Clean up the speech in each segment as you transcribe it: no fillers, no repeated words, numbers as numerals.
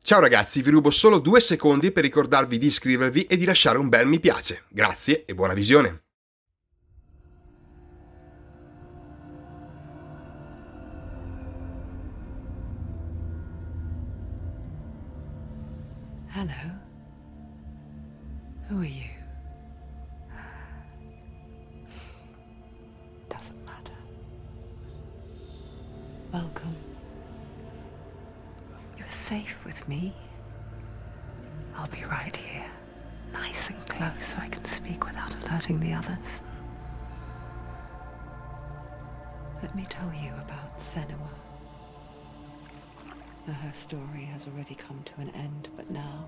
Ciao ragazzi, vi rubo solo 2 secondi per ricordarvi di iscrivervi e di lasciare un bel mi piace. Grazie e buona visione! Hello. Who are you? Doesn't matter. Welcome. You're safe with me. I'll be right here, nice and close so I can speak without alerting the others. Let me tell you about Senua. Her story has already come to an end, but now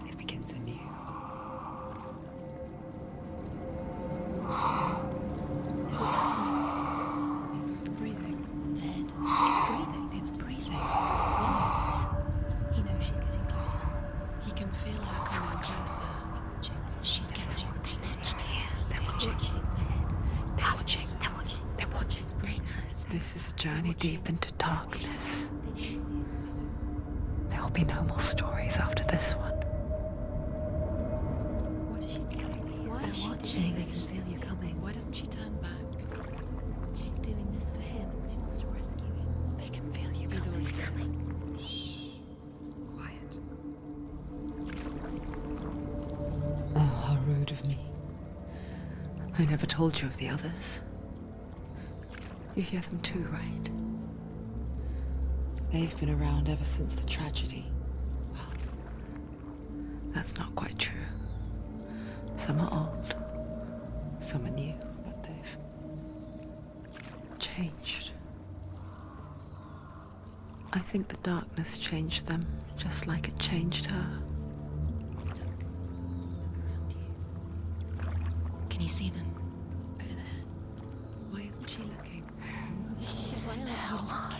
it begins anew. What's happening? It's breathing. Dead. It's breathing. It's breathing. What? He knows she's getting closer. He can feel her coming closer. She's getting. They're watching. They're watching. They're watching. They're watching. It's breathing. This is a journey deep into darkness. There will be no more stories after this one. What is she doing? Why is she watching? They can feel you coming. Why doesn't she turn back? She's doing this for him. She wants to rescue him. They can feel you coming. He's already coming. Shh. Quiet. Oh, how rude of me. I never told you of the others. You hear them too, right? They've been around ever since the tragedy. Well, that's not quite true. Some are old, some are new, but they've changed. I think the darkness changed them, just like it changed her. Can you see them? Over there. Why isn't she looking? He's in hell.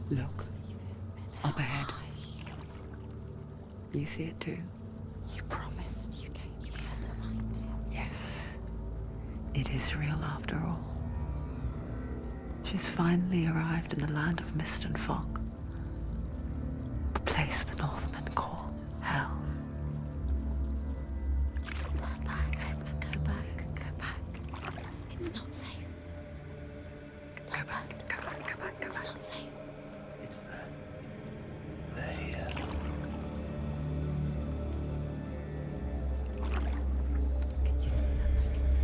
Look, up ahead. You see it too? You promised you came here to find him. Yes, it is real after all. She's finally arrived in the land of mist and fog. The place the Northmen call hell. Turn back. Go back. Go back. It's not safe. Turn back. Go back. Go back. Go back. It's not safe. It's there. They're here. Can you see them? I can see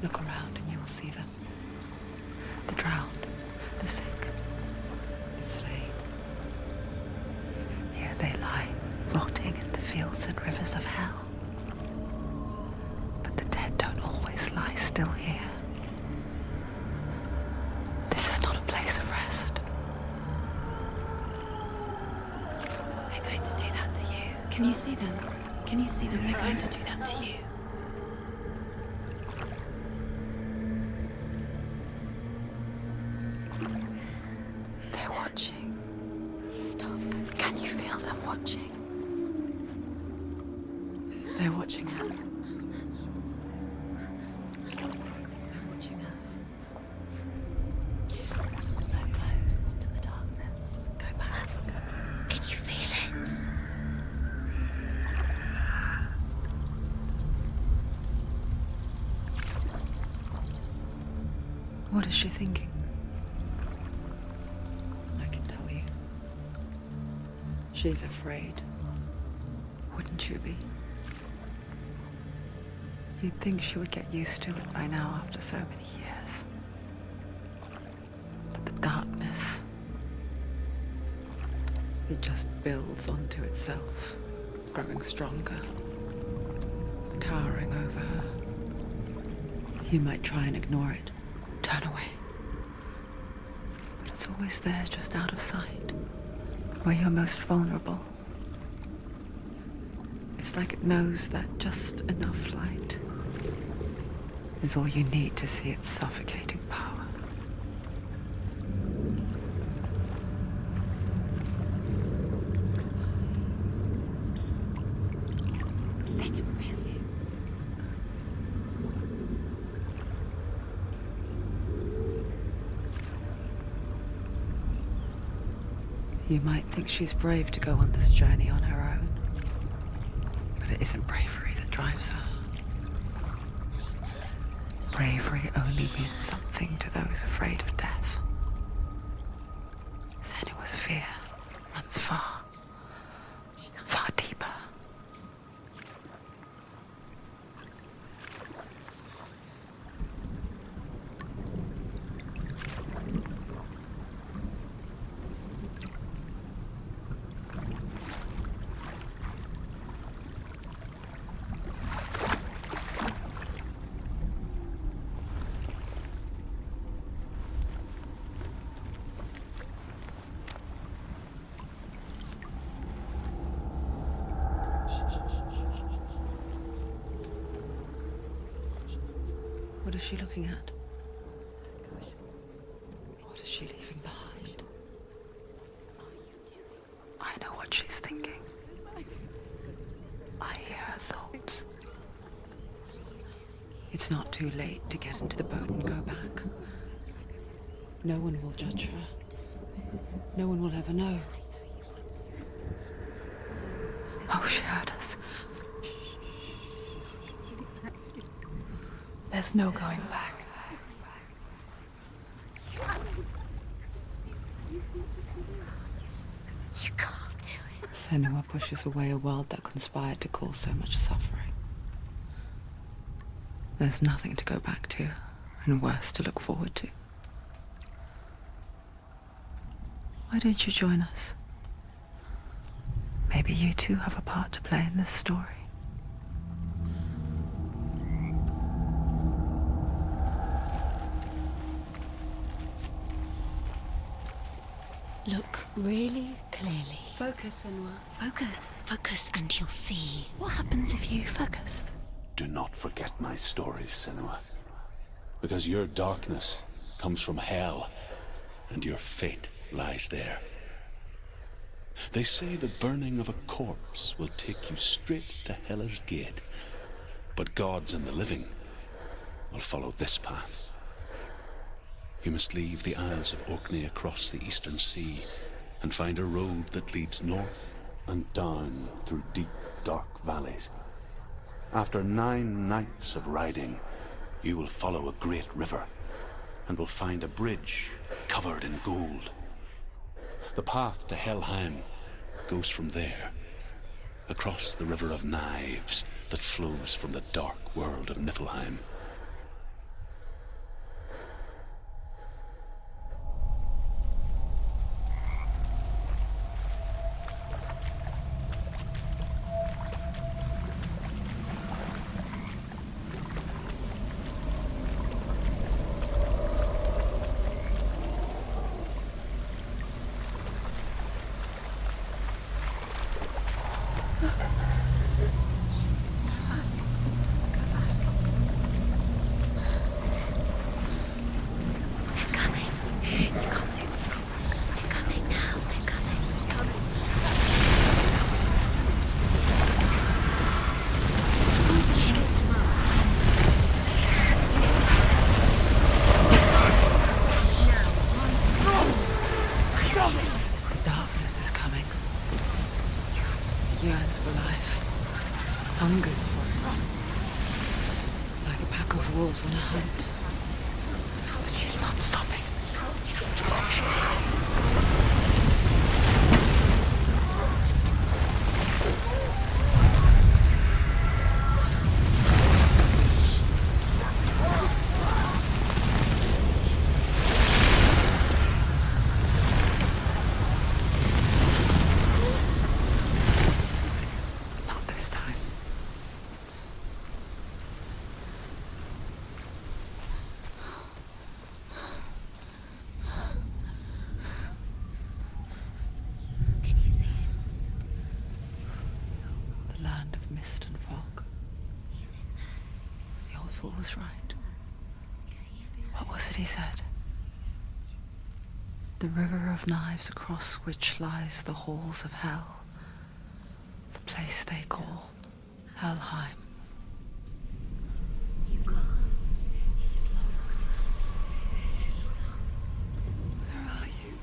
Look around and you will see them. The drowned, the sick, the slain. Here they lie, rotting in the fields and rivers of hell. But the dead don't always lie still here. This is not a place of rest. They're going to do that to you. Can you see them? Can you see them? They're going to do that to you. They're watching. Stop. Can you feel them watching? They're watching her. They're watching her. You're so close to the darkness. Go back. Can you feel it? What is she thinking? I can tell you. She's afraid. Wouldn't you be? You'd think she would get used to it by now after so many years. But the darkness, it just builds onto itself, growing stronger, towering over her. You might try and ignore it, turn away. But it's always there, just out of sight, where you're most vulnerable. It's like it knows that just enough light is all you need to see its suffocating power. You might think she's brave to go on this journey on her own, but it isn't bravery that drives her. Bravery only means something to those afraid of death. Senua's fear runs far, far deeper. What is she looking at? What is she leaving behind? I know what she's thinking. I hear her thoughts. It's not too late to get into the boat and go back. No one will judge her. No one will ever know. Oh, she heard us. There's no going back. You can't do it. Senua pushes away a world that conspired to cause so much suffering. There's nothing to go back to, and worse to look forward to. Why don't you join us? Maybe you too have a part to play in this story. Look really clearly. Focus, Senua. Focus, and you'll see. What happens if you focus? Do not forget my stories, Senua. Because your darkness comes from hell, and your fate lies there. They say the burning of a corpse will take you straight to Hela's gate, but gods and the living will follow this path. You must leave the Isles of Orkney across the eastern sea and find a road that leads north and down through deep, dark valleys. After 9 nights of riding, you will follow a great river and will find a bridge covered in gold. The path to Helheim goes from there, across the river of knives that flows from the dark world of Niflheim. Hungers for it. Like a pack of wolves on a hunt. But she's not stopping. Was right. What was it he said? The river of knives across which lies the halls of hell, the place they call Helheim. He's lost. He's lost. Where are you?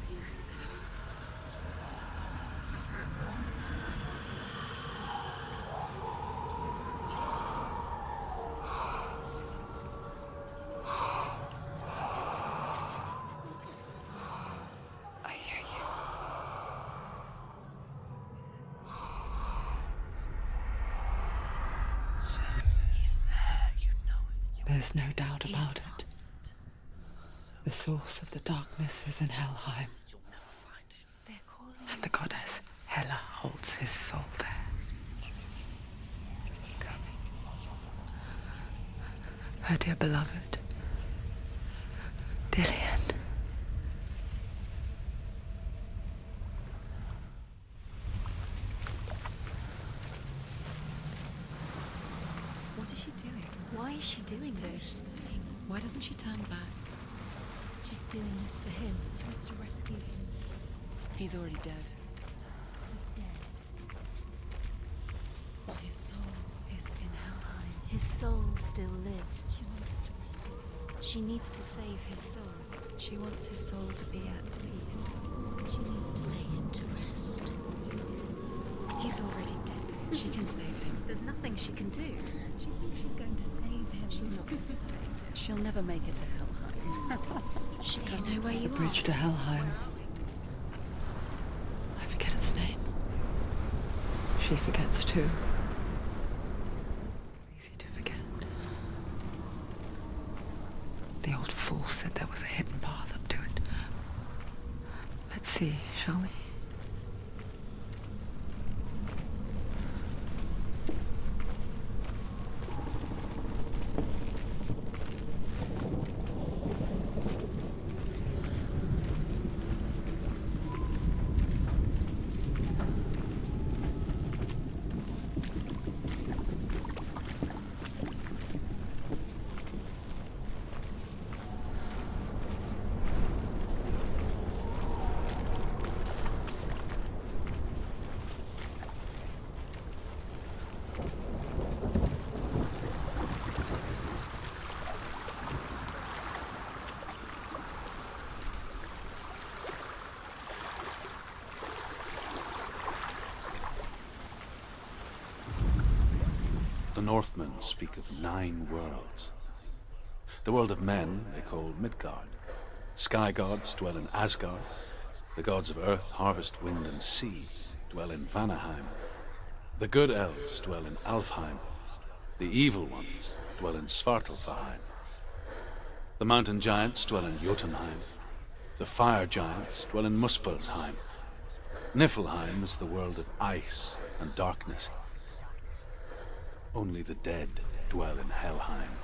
There's no doubt He's about it. lost. The source of the darkness is in Helheim, They're calling and the goddess Hela holds his soul there. Her dear beloved, Dillian. What is she doing? Why is she doing this? Why doesn't she turn back? She's doing this for him. She wants to rescue him. He's already dead. He's dead. But his soul is in Helheim. His soul still lives. She needs to save his soul. She wants his soul to be at peace. She needs to lay him to rest. He's already dead. She can save him. There's nothing she can do. She thinks she's going to save him. She's not going to save him. She'll never make it to Helheim. Do you know where you The are? bridge to Helheim. I forget its name. She forgets too. Easy to forget. The old fool said there was a hidden path up to it. Let's see, shall we? The Northmen speak of 9 worlds. The world of men they call Midgard. Sky gods dwell in Asgard. The gods of earth, harvest, wind, and sea dwell in Vanaheim. The good elves dwell in Alfheim. The evil ones dwell in Svartalfheim. The mountain giants dwell in Jotunheim. The fire giants dwell in Muspelheim. Niflheim is the world of ice and darkness. Only the dead dwell in Helheim,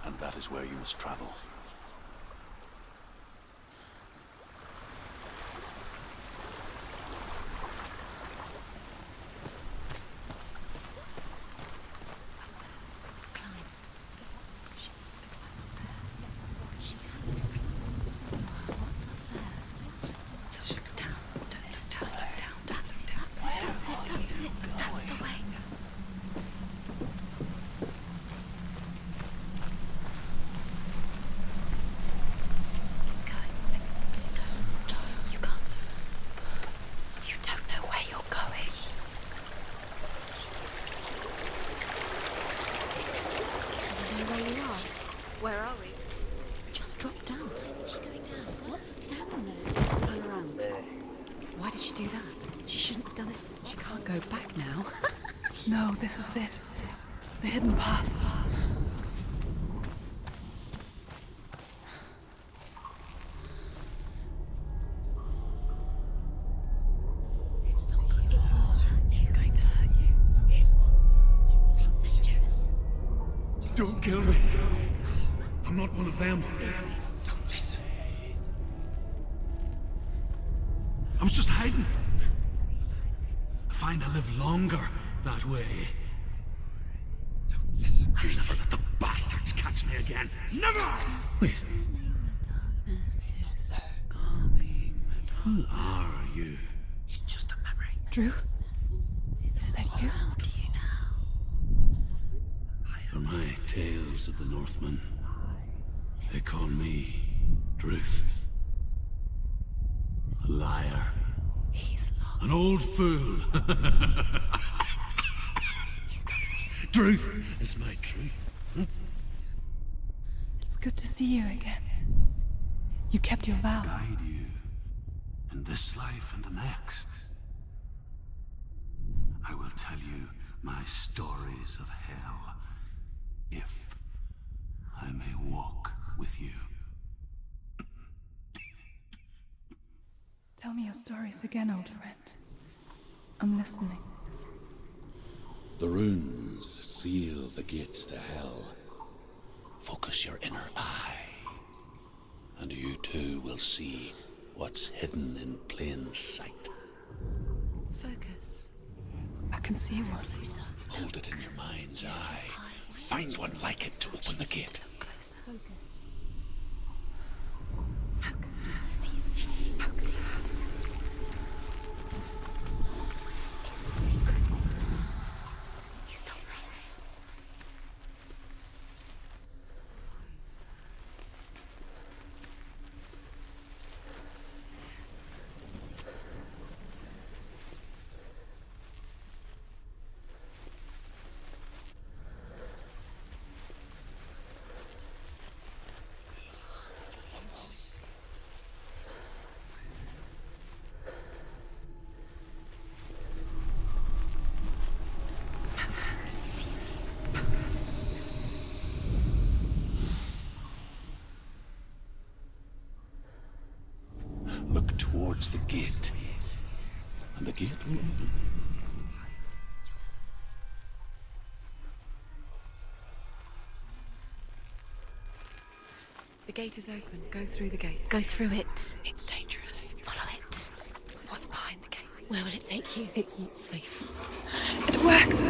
and that is where you must travel. Climb. She needs to climb up there. She has to. Somewhere. What's up there? Look down. Don't look down. Look down. That's it. That's it. That's it. That's it. That's the way. Keep going. Whatever you do, don't stop. You can't. You don't know where you're going. Do you know where you are? Where are we? Just drop down. Where's she going down? What's down there? Turn around. Why did she do that? She shouldn't have done it. She can't go back now. No, this is it. The hidden path. It's not good for her. It's going to hurt you. It's dangerous. Don't kill me. I'm not one of them. Don't listen. I was just hiding. I find I live longer that way. Don't listen. Never let the bastards catch me again. Never! Wait. Who are you? It's just a memory. Drew? Is that you? How do you know? For my tales of the Northmen, they call me Druth. A liar. He's lost. An old fool. Truth is my truth. It's good to see you again. You kept your vow. Guide you in this life and the next. I will tell you my stories of hell, if with you. Tell me your stories again, old friend. I'm listening. The runes seal the gates to hell. Focus your inner eye, and you too will see what's hidden in plain sight. Focus. I can see one. Hold it in your mind's eye. Find one like it to open the gate. Closer. It's the secret. He's not real. Look towards the gate, and the gate will open. The gate is open. Go through the gate. Go through it. It's dangerous. Follow it. What's behind the gate? Where will it take you? It's not safe. It worked.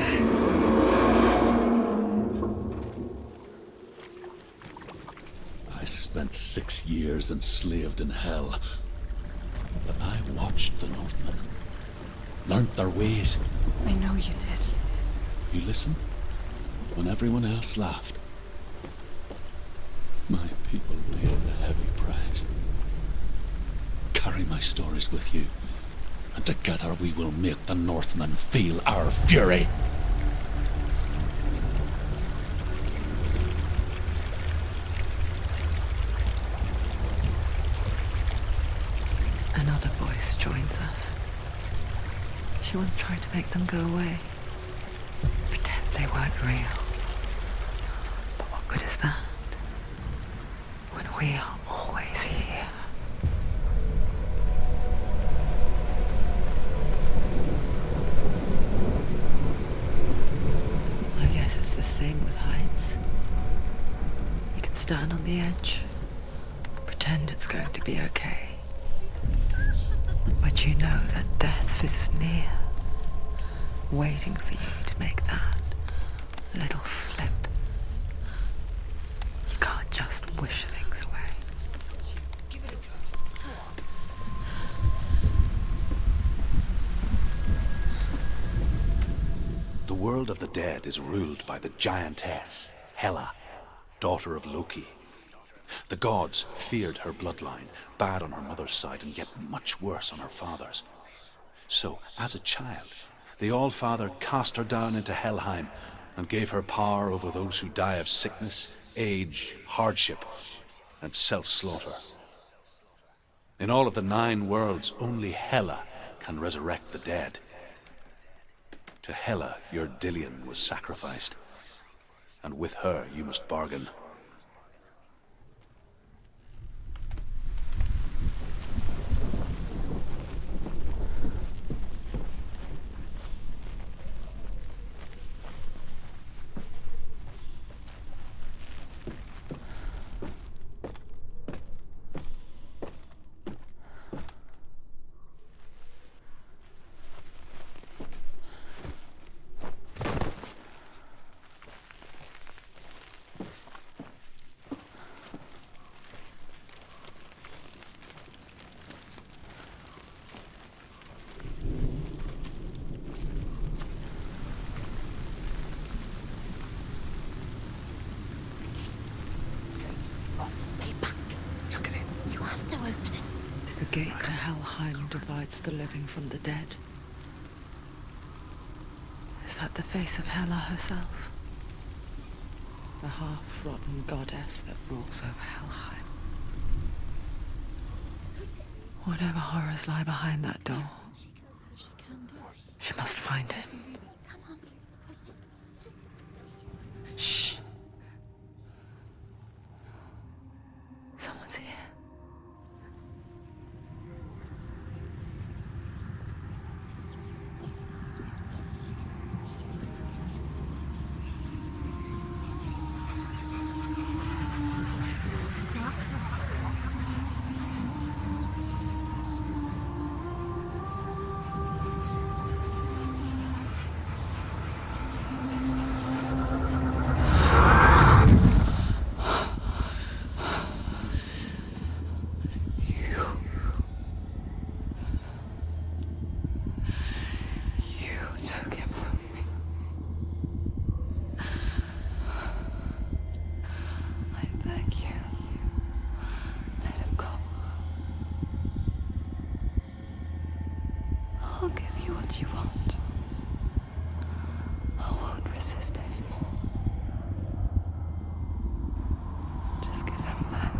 I spent 6 years enslaved in hell, but I watched the Northmen, learnt their ways. I know you did. You listened when everyone else laughed. My people paid a heavy price. Carry my stories with you, and together we will make the Northmen feel our fury. Another voice joins us. She once tried to make them go away. Pretend they weren't real. But what good is that? When we are always here. I guess it's the same with heights. You can stand on the edge, pretend it's going to be okay. But you know that death is near, waiting for you to make that little slip. You can't just wish things away. The world of the dead is ruled by the giantess, Hela, daughter of Loki. The gods feared her bloodline, bad on her mother's side and yet much worse on her father's. So, as a child, the All-Father cast her down into Helheim and gave her power over those who die of sickness, age, hardship, and self-slaughter. In all of the 9 worlds, only Hela can resurrect the dead. To Hela, your Dillion was sacrificed, and with her you must bargain. Stay back. Look at it. You have to open it. The gate to Helheim divides the living from the dead. Is that the face of Hela herself? The half-rotten goddess that rules over Helheim. Whatever horrors lie behind that door, she must find him. Shh. resist anymore. Just give him back.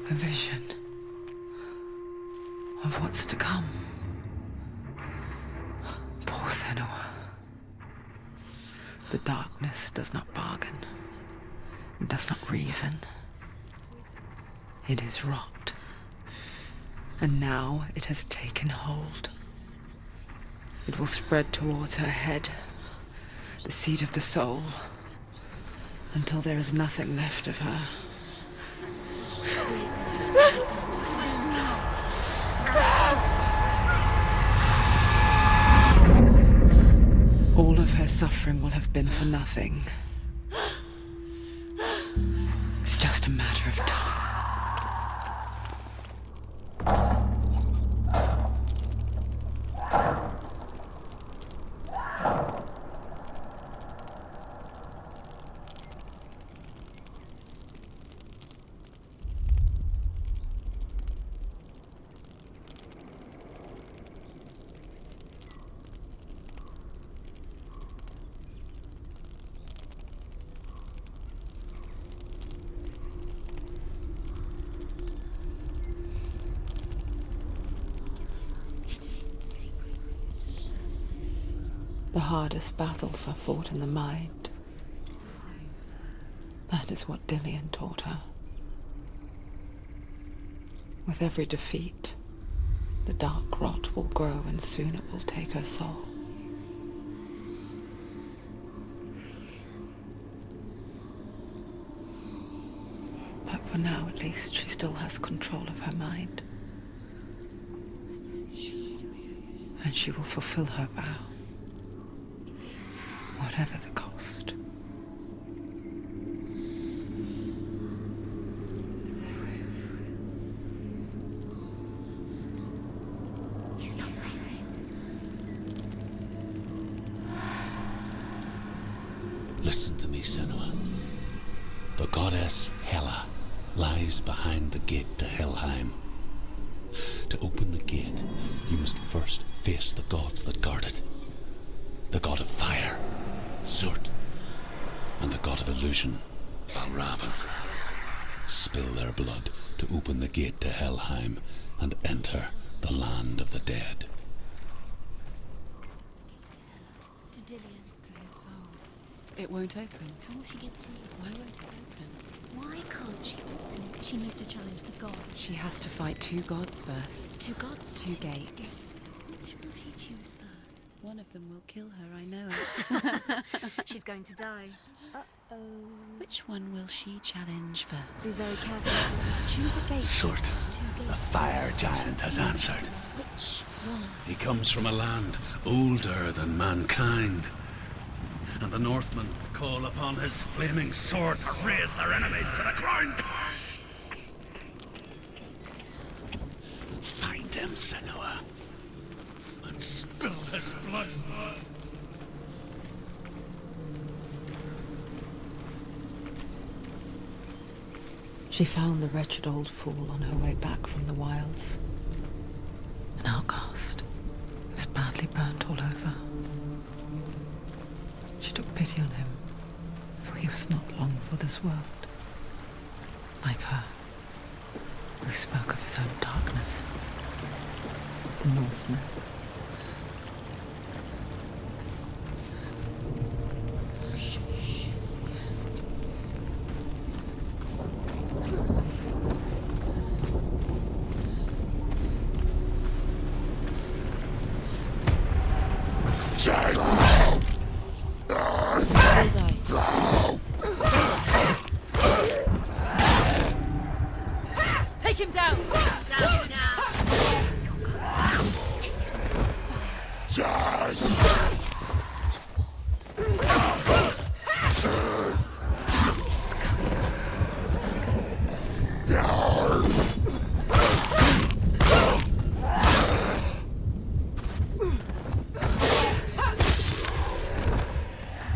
A vision of what's to come. Poor Senua. The darkness does not bargain. It does not reason. It is rot. And now it has taken hold. It will spread towards her head, the seat of the soul, until there is nothing left of her. All of her suffering will have been for nothing. It's just a matter of time. The hardest battles are fought in the mind. That is what Dillian taught her. With every defeat, the dark rot will grow and soon it will take her soul. But for now, at least, she still has control of her mind. And she will fulfill her vow. Whatever the cost. He's not breathing. Listen to me. me, Senua. The goddess Hela lies behind the gate to Helheim. To open the gate, you must first face the gods that guard it. The god of fire, Surt, and the god of illusion, Valravan. Spill their blood to open the gate to Helheim and enter the land of the dead. To Dillian. To his soul. It won't open. How will she get through? Why won't it open? Why can't she open? She needs to challenge the gods. She has to fight 2 gods first. 2 gods? 2 gates. Which will she choose first? One of them will kill her, I know it. She's going to die. Uh-oh. Which one will she challenge Be first? very careful, Senua. Choose a gate. Surt, 2 the gates. fire giant, has answered. Which one? He comes from a land older than mankind. And the Northmen call upon his flaming sword to raise their enemies to the ground. Find him, Senua, and spill his blood. She found the wretched old fool on her way back from the wilds. An outcast. He was badly burnt all over. She took pity on him, for he was not long for this world. Like her, he spoke of his own darkness. The Northmen. Take him down! Down now!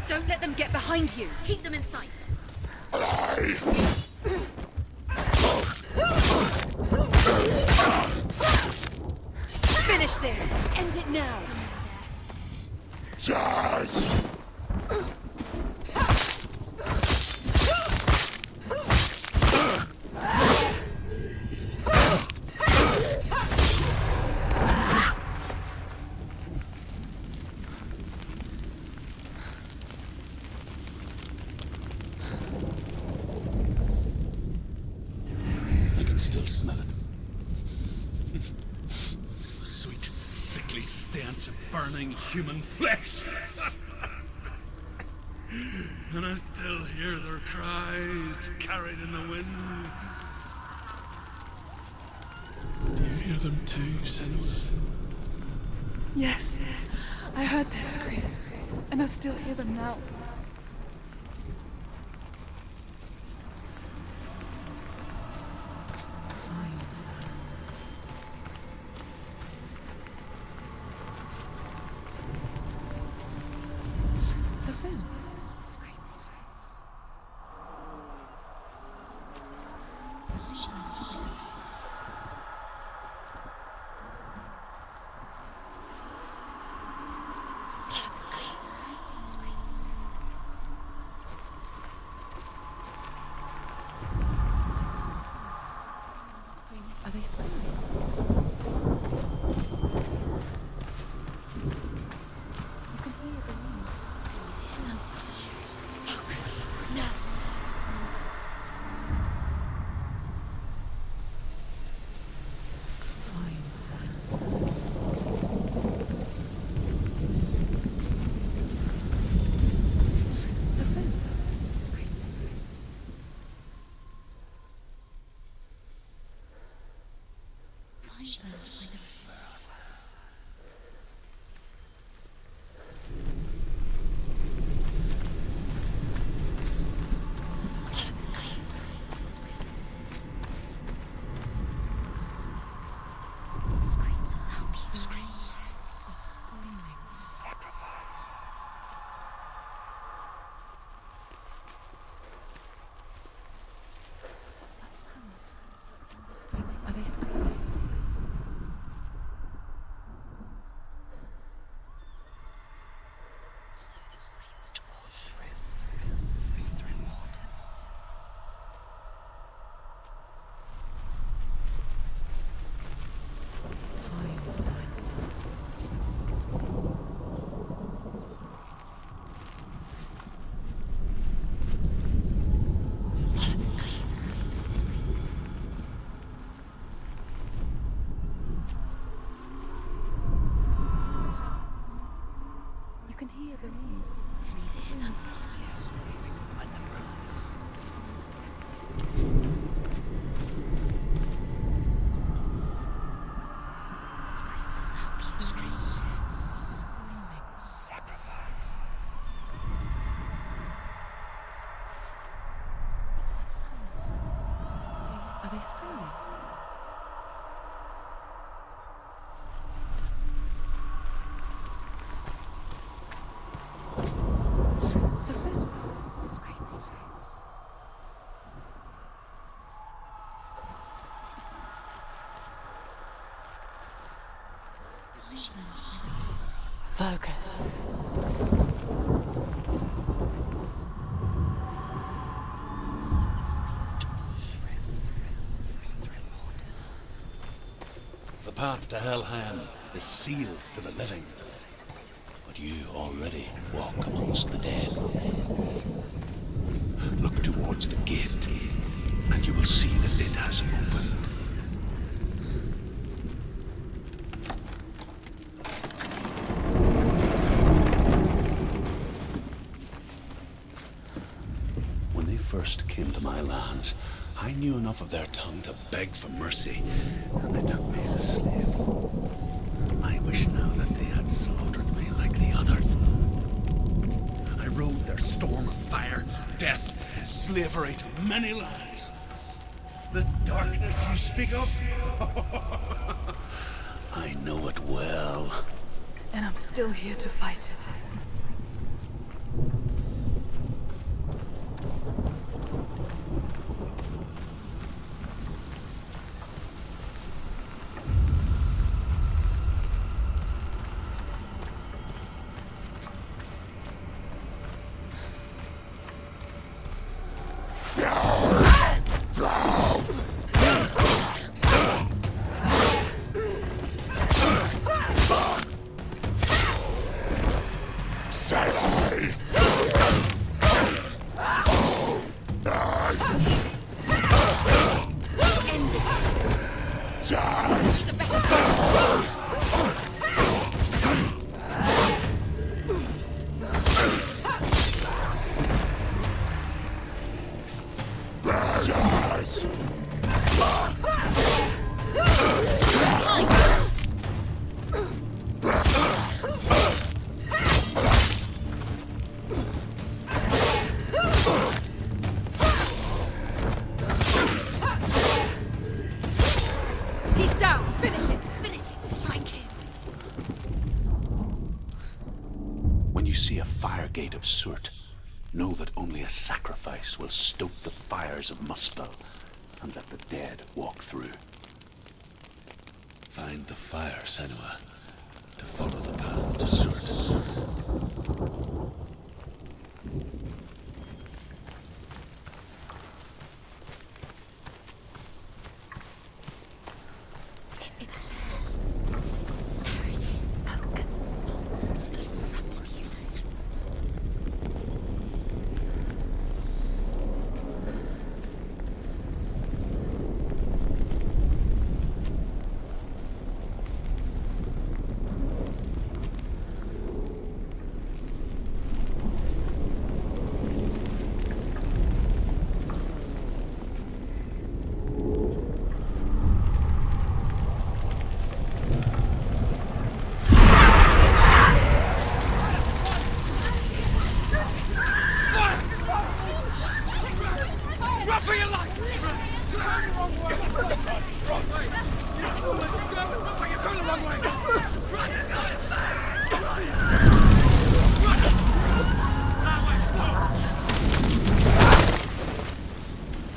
Don't let them get behind you! Keep them in sight! Finish this! End it now! I can still smell it. A sweet, sickly stench of burning human flesh. And I still hear their cries carried in the wind. Do you hear them too, Senua? Yes, I heard their screams, and I still hear them now. The rooms. Are they screaming? You can hear the rooms. Focus! No! The rooms. Follow the screams. The screams will help you. they scream? Focus. The path to Hellham is sealed to the living, but you already walk amongst the dead. Look towards the gate, and you will see that it has opened. When they first came to my lands, I knew enough of their tongue to beg for mercy, and they took me as a slave. I wish now that they had slaughtered me like the others. I rode their storm of fire, death, and slavery to many lands. This darkness you speak of, I know it well. And I'm still here to fight it. Gate of soot, know that only a sacrifice will stoke the fires of Muspel and let the dead walk through. Find the fire, Senua, to follow the path to soot.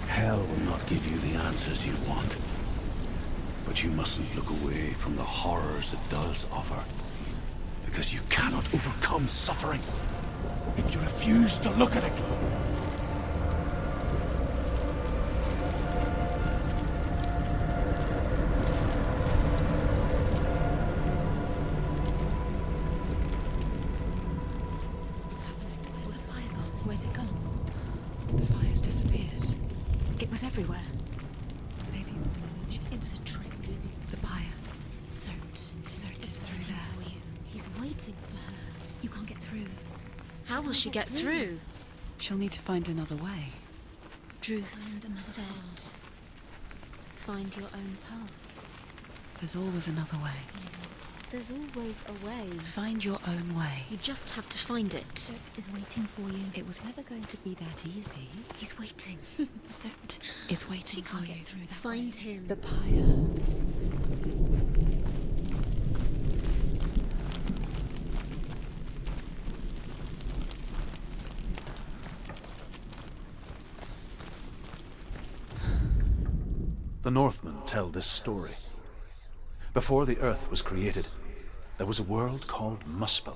Hell will not give you the answers you want, but you mustn't look away from the horrors it does offer, because you cannot overcome suffering if you refuse to look at it. Where's it gone? The fire's disappeared. It was everywhere. Maybe it was an illusion. It was a trick. It's the buyer. Cert is through there. For you. He's waiting for her. You can't get through. How will she get through? She'll need to find another way. Truth said, find your own path. There's always another way. There's always a way. Find your own way. You just have to find it. Surt is waiting for you. It was never going to be that easy. He's waiting. Surt is waiting She for can't you. get through that Find way. him. The pyre. The Northmen tell this story. Before the earth was created, there was a world called Muspel.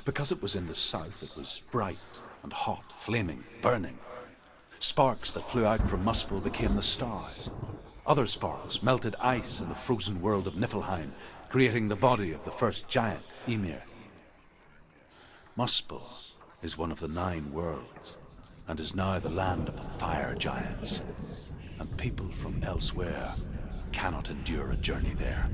Because it was in the south, it was bright and hot, flaming, burning. Sparks that flew out from Muspel became the stars. Other sparks melted ice in the frozen world of Niflheim, creating the body of the first giant, Ymir. Muspel is one of the 9 worlds, and is now the land of the fire giants. And people from elsewhere cannot endure a journey there.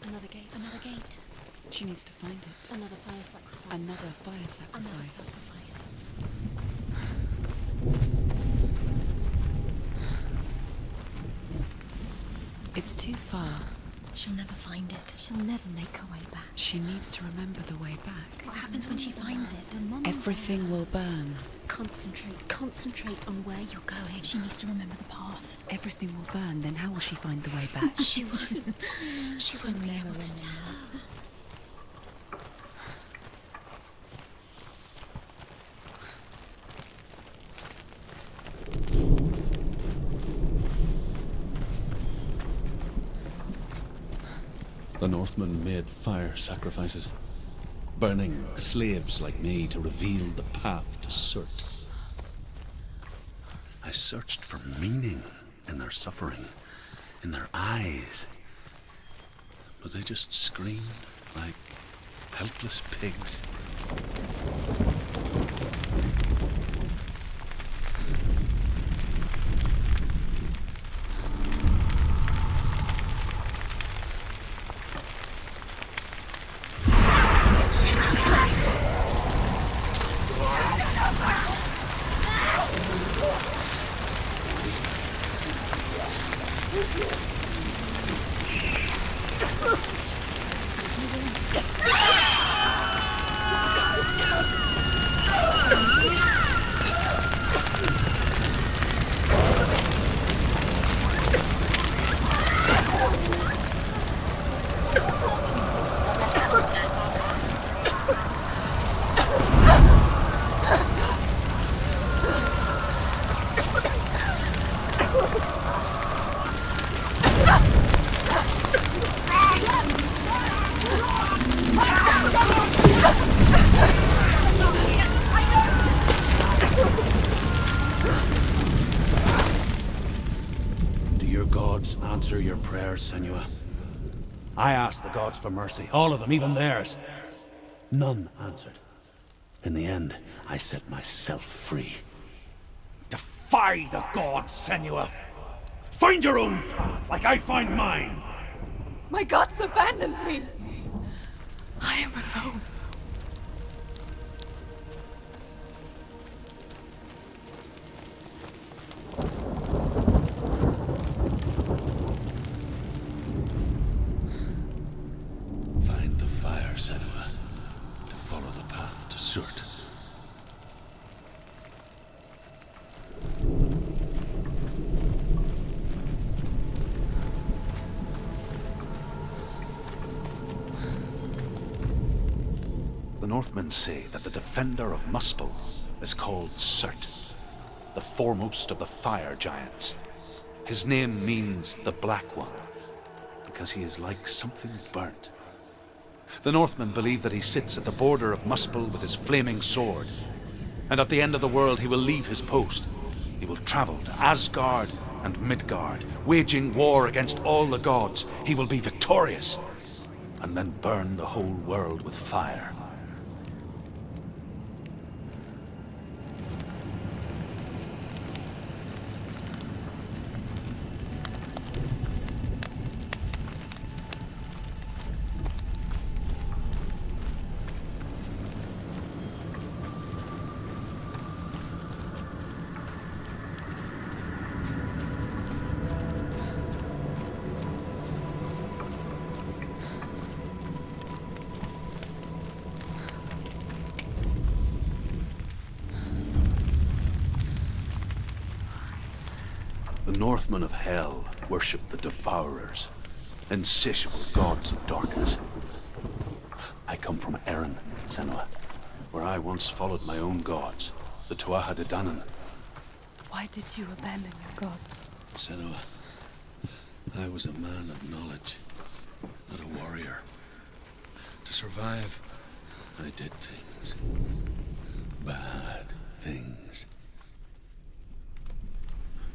Another gate. Another gate. She needs to find it. Another fire sacrifice. Another fire Another sacrifice. sacrifice. It's too far. She'll never find it. She'll never make her way back. She needs to remember the way back. What happens when she finds it? Remember. Everything will burn. Concentrate. Concentrate on where you're going. She needs to remember the path. Everything will burn, then how will she find the way back? She won't. She won't be able to tell. The Northmen made fire sacrifices, burning slaves like me to reveal the path to Surt. I searched for meaning in their suffering, in their eyes, but they just screamed like helpless pigs. Do your gods answer your prayers, Senua? I asked the gods for mercy, all of them, even theirs. None answered. In the end, I set myself free. Defy the gods, Senua! Find your own path, like I find mine! My gods abandoned me. I am alone. Find the fire, Senua, to follow the path to Surt. The Northmen say that the defender of Muspel is called Surt, the foremost of the fire giants. His name means the Black One, because he is like something burnt. The Northmen believe that he sits at the border of Muspel with his flaming sword, and at the end of the world he will leave his post. He will travel to Asgard and Midgard, waging war against all the gods. He will be victorious, and then burn the whole world with fire. The Northmen of Hell worship the Devourers, insatiable gods of darkness. I come from Erin, Senua, where I once followed my own gods, the Tuatha De Danann. Why did you abandon your gods? Senua, I was a man of knowledge, not a warrior. To survive, I did things. Bad things.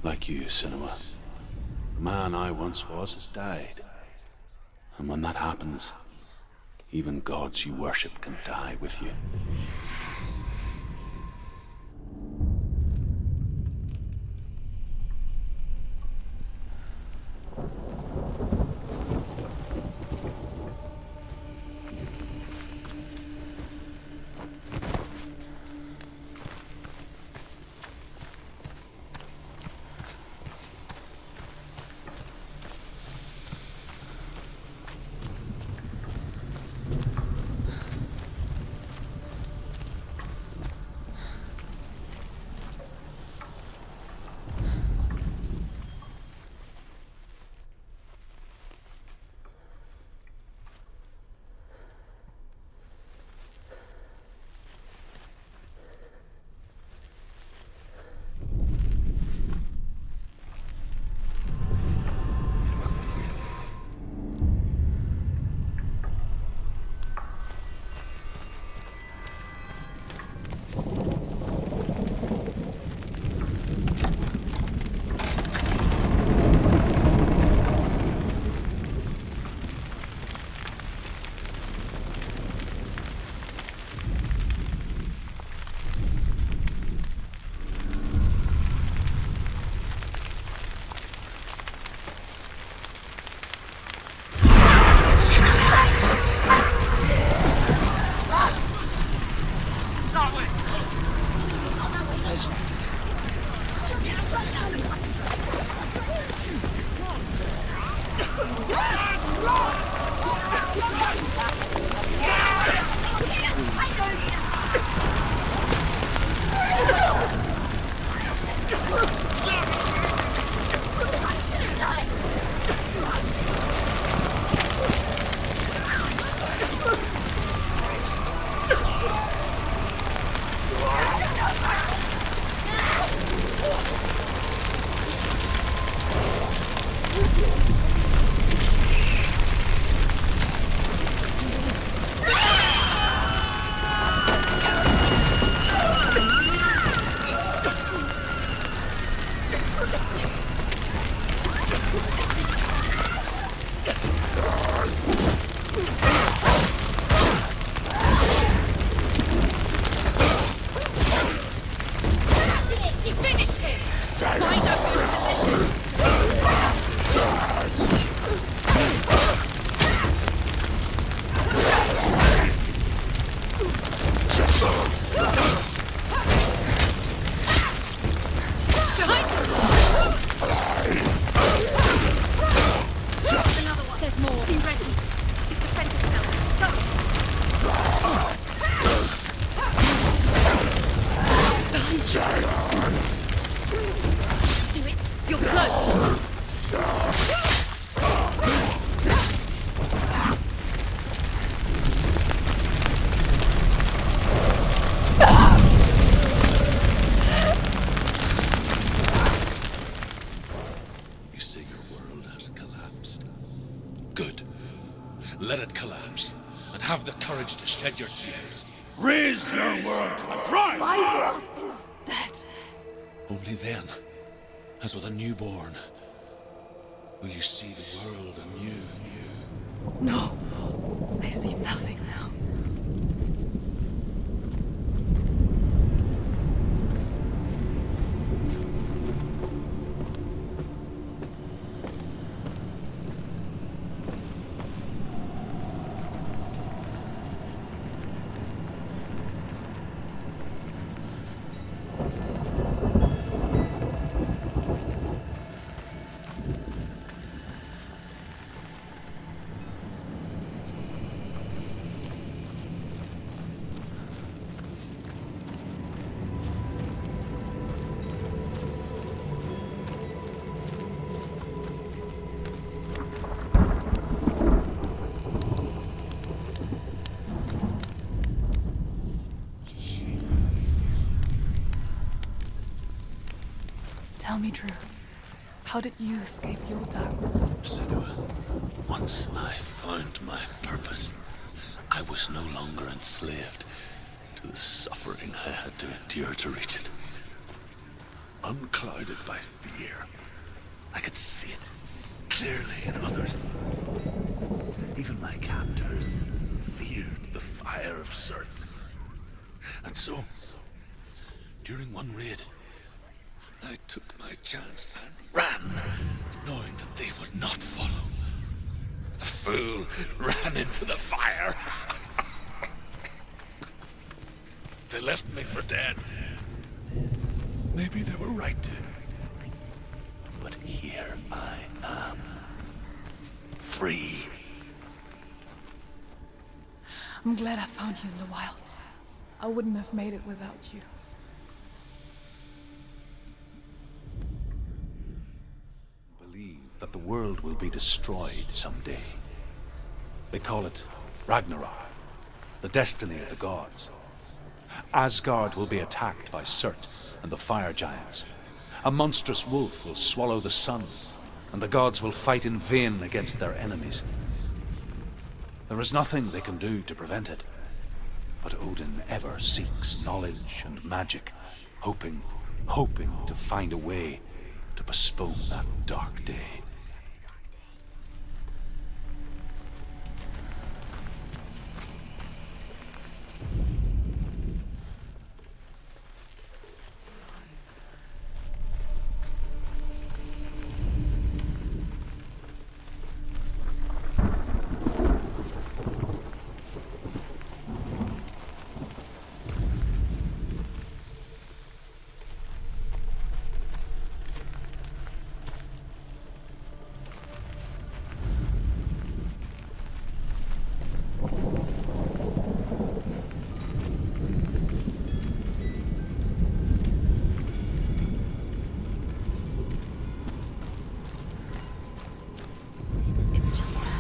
Like you, Senua. The man I once was has died. And when that happens, even gods you worship can die with you. Let it collapse, and have the courage to shed your tears. Raise your world to a cry! My world is dead. Only then, as with a newborn, will you see the world anew. No, I see nothing now. Tell me, Drew, how did you escape your darkness? Senua, once I found my purpose, I was no longer enslaved to the suffering I had to endure to reach it. Unclouded by fear, I could see it clearly in others. Even my captors feared the fire of Surt. And so, during one raid, I took my chance and ran, knowing that they would not follow. The fool ran into the fire. They left me for dead. Maybe they were right to. But here I am. Free. I'm glad I found you in the wilds. I wouldn't have made it without you. Believe that the world will be destroyed someday. They call it Ragnarok, the destiny of the gods. Asgard will be attacked by Surt and the fire giants. A monstrous wolf will swallow the sun, and the gods will fight in vain against their enemies. There is nothing they can do to prevent it, but Odin ever seeks knowledge and magic, hoping to find a way to postpone that dark day. It's just that.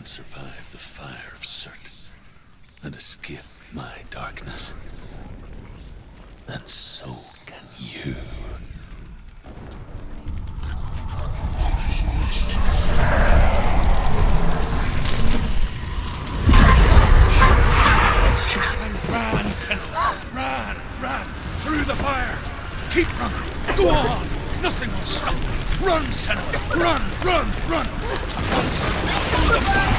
Survive the fire of Surt and escape my darkness, then so can you. Run, Senua! Run! Run! Through the fire! Keep running! Go on! Nothing will stop me! Run, Senua! Run! Run! Run! Run, Senua! Through the fire!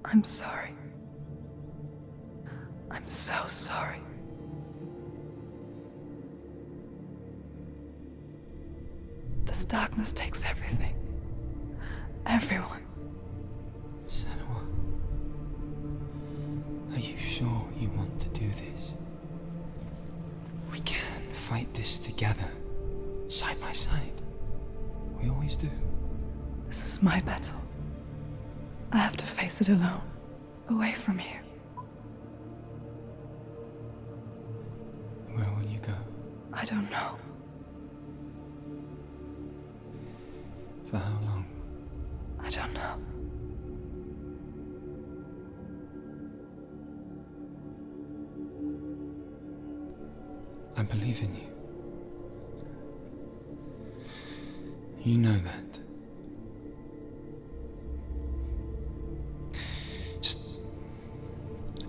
I'm sorry. I'm so sorry. This darkness takes everything. Everyone. Senua, are you sure you want to do this? We can fight this together, side by side. We always do. This is my battle. I have to face it alone, away from you. Where will you go? I don't know. For how long? I don't know. I believe in you. You know that.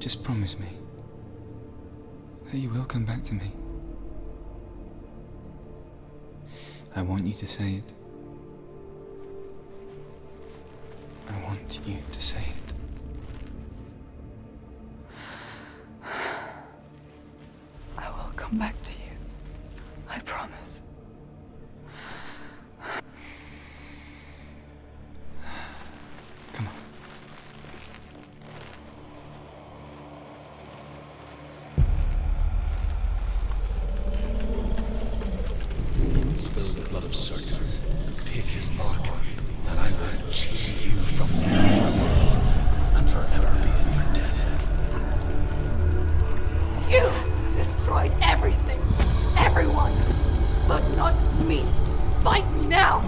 Just promise me that you will come back to me. I want you to say it. I want you to say it. I will come back to you. I promise. Come on. Spill the blood of Surt. Take his mark, and I will cheer you from the underworld and forever be in your debt. You destroyed everything, everyone, but not me. Fight me now.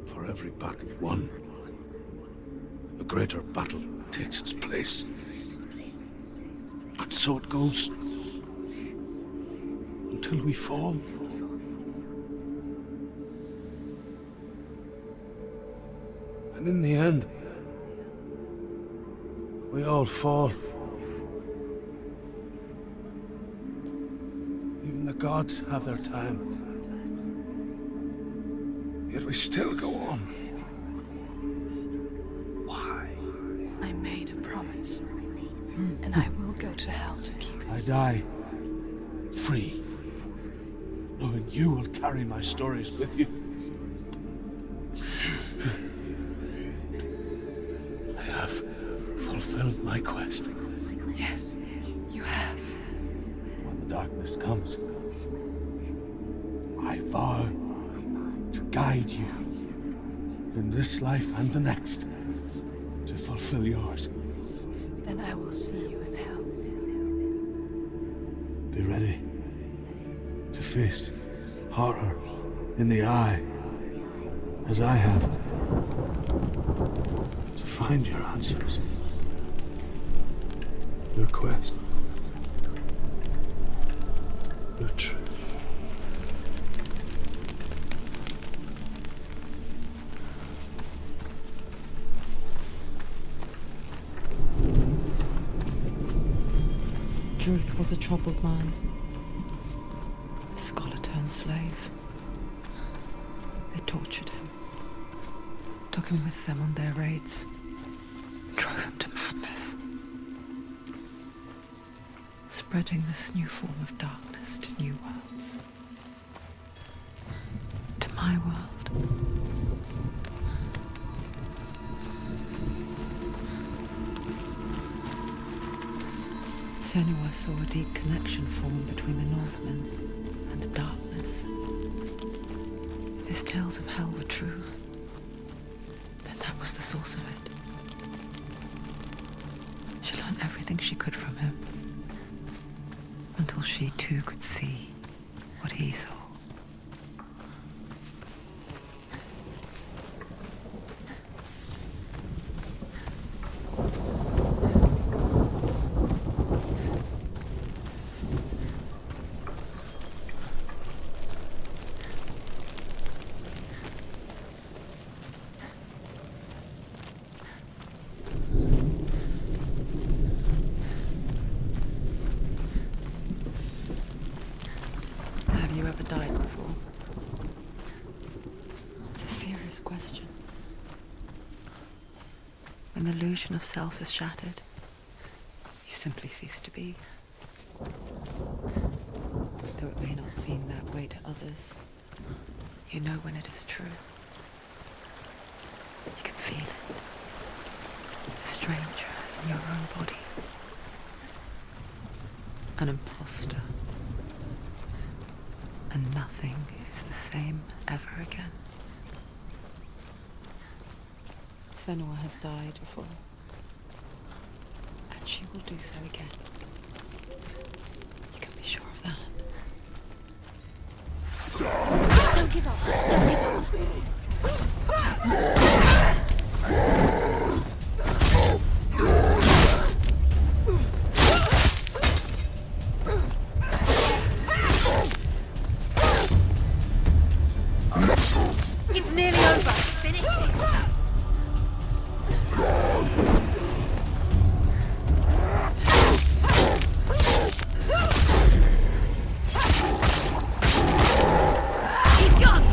For every battle won, a greater battle takes its place. And so it goes. Until we fall. And in the end, we all fall. Even the gods have their time. Yet we still go on. Why? I made a promise, and I will go to hell to keep it. I die free. knowing you will carry my stories with you. I have fulfilled my quest. Yes, you have. When the darkness comes, I vow to guide you in this life and the next to fulfill yours. Then I will see you in hell. Be ready to face horror in the eye, as I have, to find your answers, your quest, your truth. Truth was a troubled man, a scholar turned slave. They tortured him, took him with them on their raids, drove him to madness, spreading this new form of darkness to new worlds, to my world. Senua saw a deep connection form between the Northmen and the darkness. If his tales of hell were true, then that was the source of it. She learned everything she could from him, until she too could see what he saw. Have you ever died before? It's a serious question. When the illusion of self is shattered, you simply cease to be. Though it may not seem that way to others, you know when it is true. You can feel it. A stranger in your own body. An imposter. And nothing is the same ever again. Senua has died before, and she will do so again. You can be sure of that. Don't give up. Don't give up. It's nearly over. Finish it. He's gone.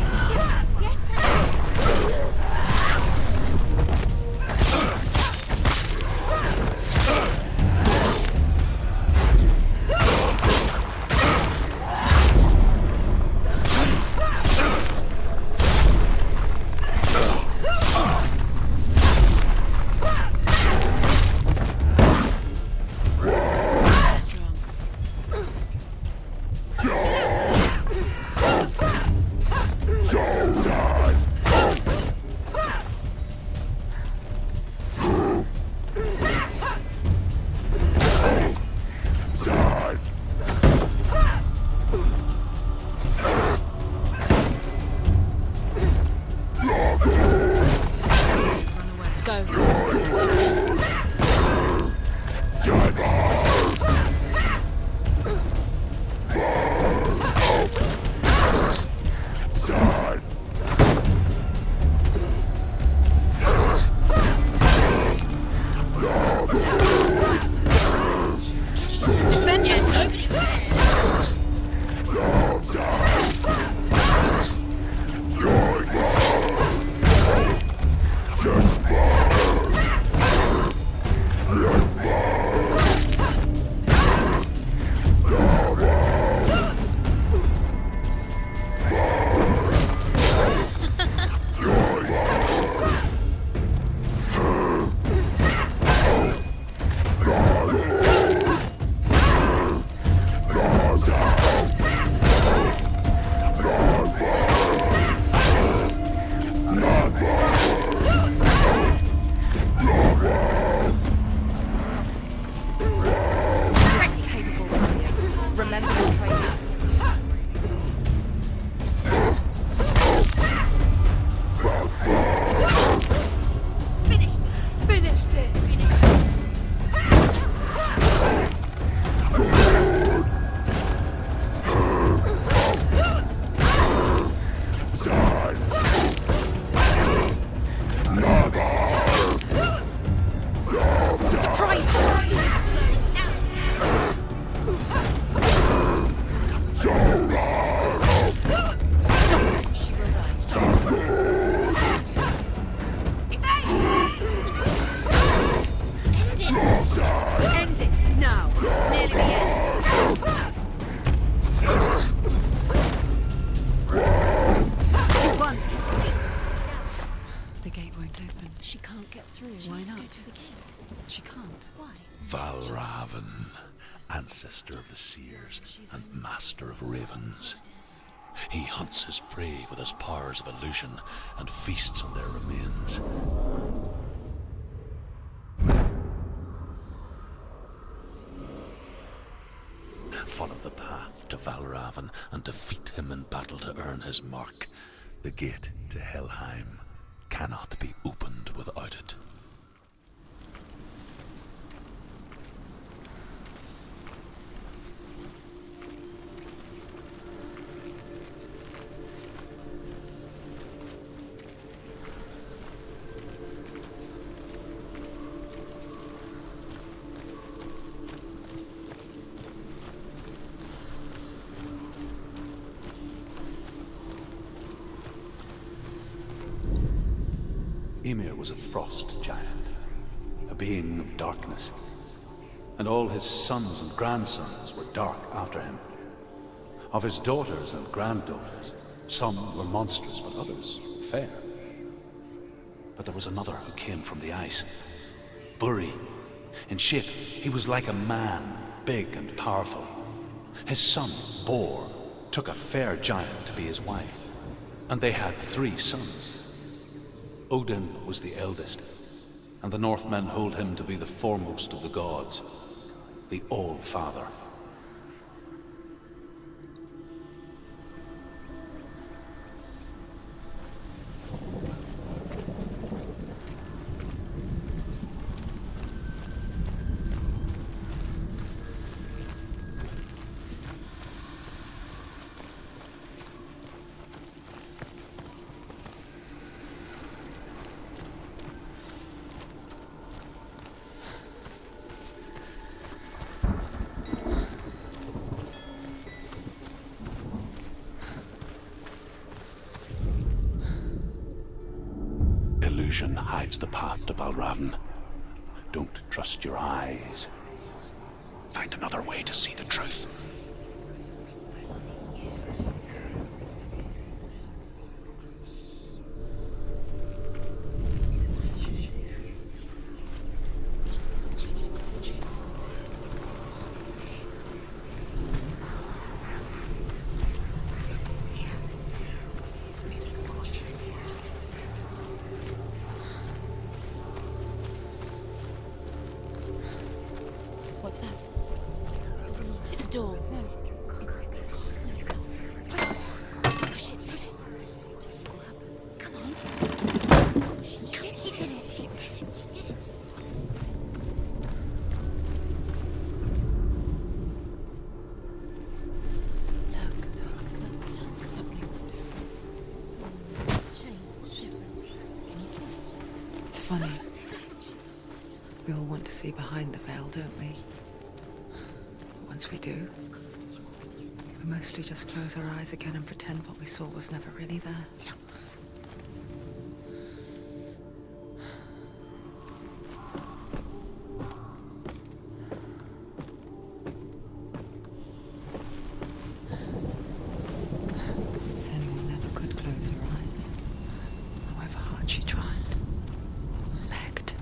the seers and master of ravens. He hunts his prey with his powers of illusion and feasts on their remains. Follow the path to Valravan and defeat him in battle to earn his mark. The gate to Helheim cannot be opened without it. Ymir was a frost giant, a being of darkness, and all his sons and grandsons were dark after him. Of his daughters and granddaughters, some were monstrous, but others fair. But there was another who came from the ice, Buri. In shape, he was like a man, big and powerful. His son, Bor, took a fair giant to be his wife, and they had 3 sons. Odin was the eldest, and the Northmen hold him to be the foremost of the gods, the All-Father. Illusion hides the path to Valravan. Don't trust your eyes. Find another way to see the truth. What's that? It's a door. No, it's not. Push it. Push it. It will happen. Come on. She did it. She did it. Look. Something was different. What's different? Can you see? It's funny. We all want to see behind the veil, don't we? But once we do, we mostly just close our eyes again and pretend what we saw was never really there. Senua never could close her eyes, however hard she tried. Begged.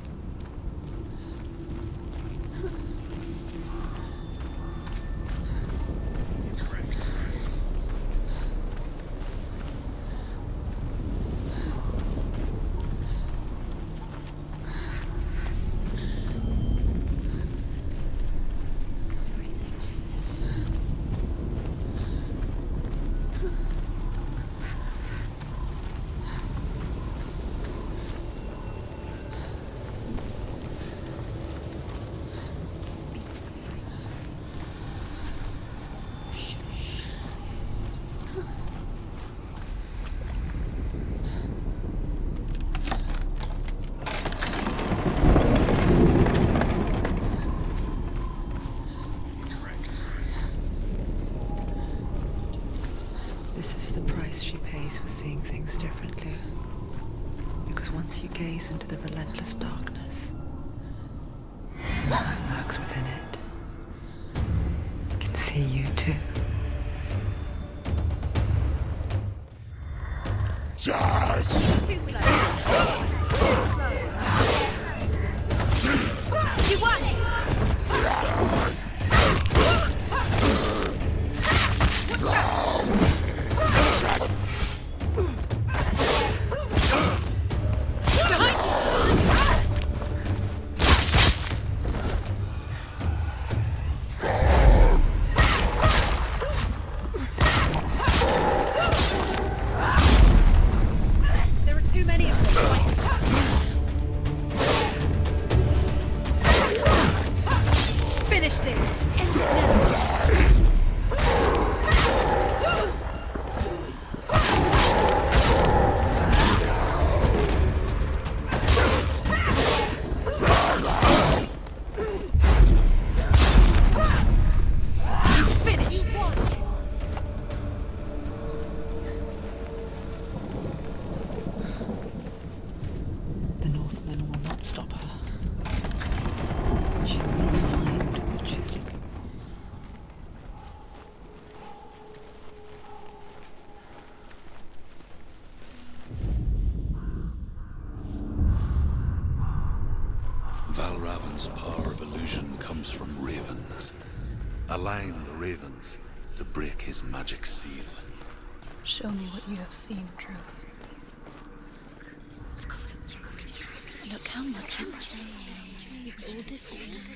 She pays for seeing things differently. Because once you gaze into the relentless darkness, that lurks within it can see you too. Too slow. You won it! align the ravens to break his magic seal. Show me what you have seen, Truth. Look how much it's changed. It's all different now.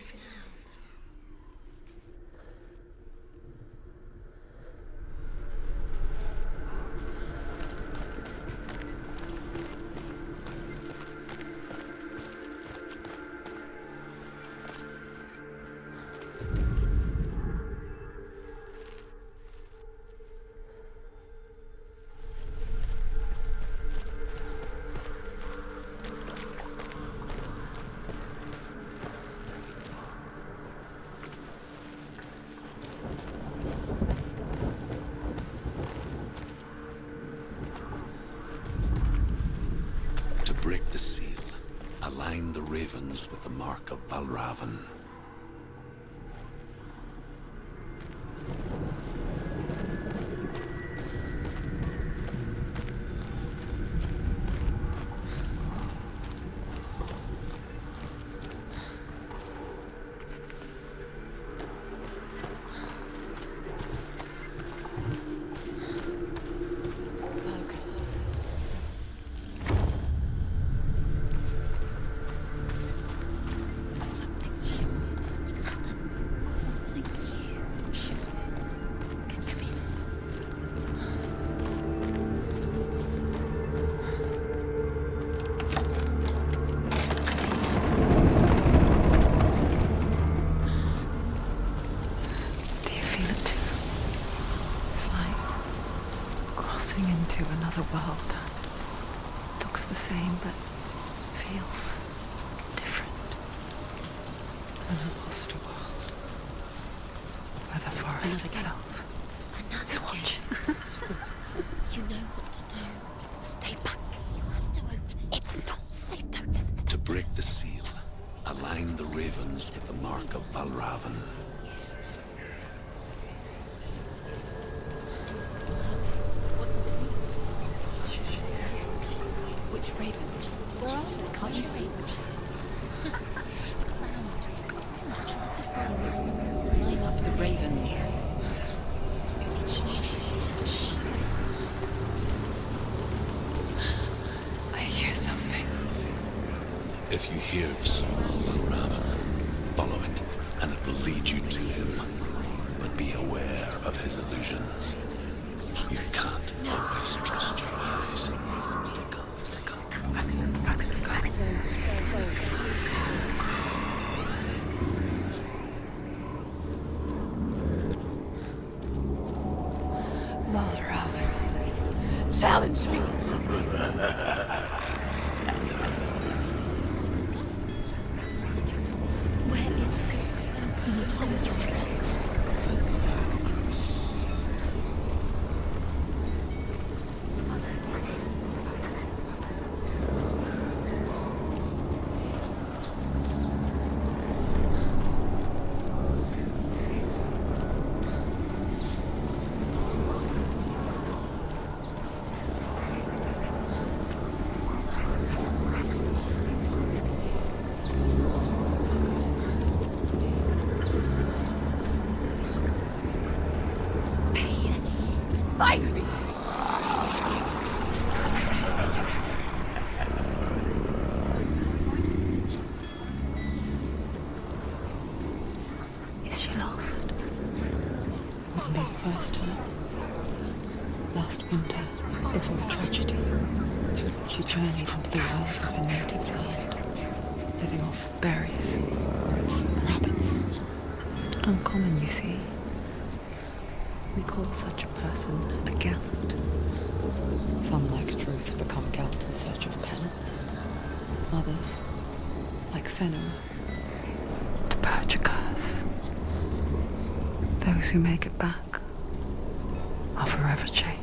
Break the seal. Align the ravens with the mark of Valravan. Into another world that looks the same but feels different. An imposter world where the forest itself is watching. You know what to do. Stay back. You have to open it. It's not safe. Don't listen to them. To break the seal, align the ravens with the mark of Valravan. Which ravens? Where are they? Can't you see them? Line up the ravens. Shh. I hear something. If you hear the song of Valravan, follow it, and it will lead you to him. But be aware of his illusions. You can't always trust your eyes. Valravan, challenge me. Where is focus? Fight me. Is she lost? One day first time. Last winter, before the tragedy, she journeyed into the wilds of her native land, living off berries, roots, and rabbits. It's not uncommon, you see. We call such a person a gallant. Some, like Truth, become gallant in search of penance. Others, like Senua, to purge a curse. Those who make it back are forever changed.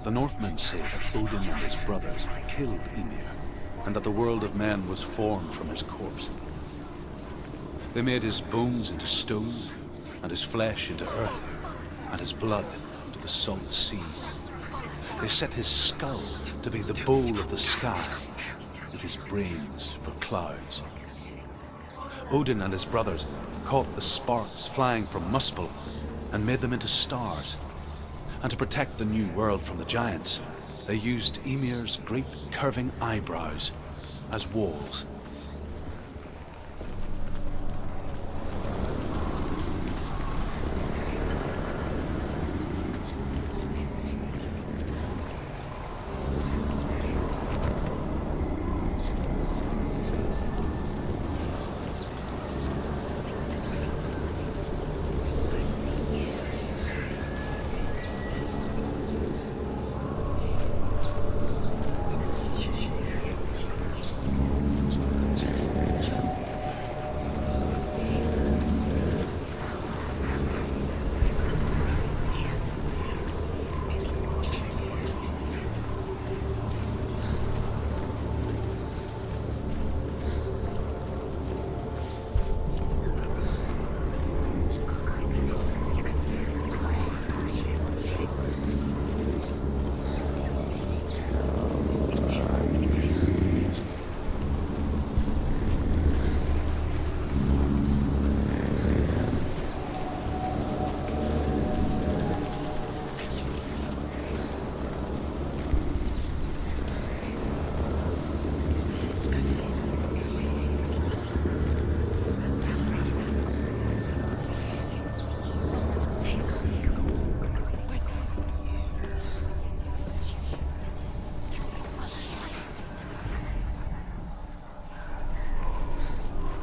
The Northmen say that Odin and his brothers killed Ymir, and that the world of men was formed from his corpse. They made his bones into stone, and his flesh into earth, and his blood into the salt sea. They set his skull to be the bowl of the sky, with his brains for clouds. Odin and his brothers caught the sparks flying from Muspel and made them into stars. And to protect the new world from the giants, they used Ymir's great curving eyebrows as walls.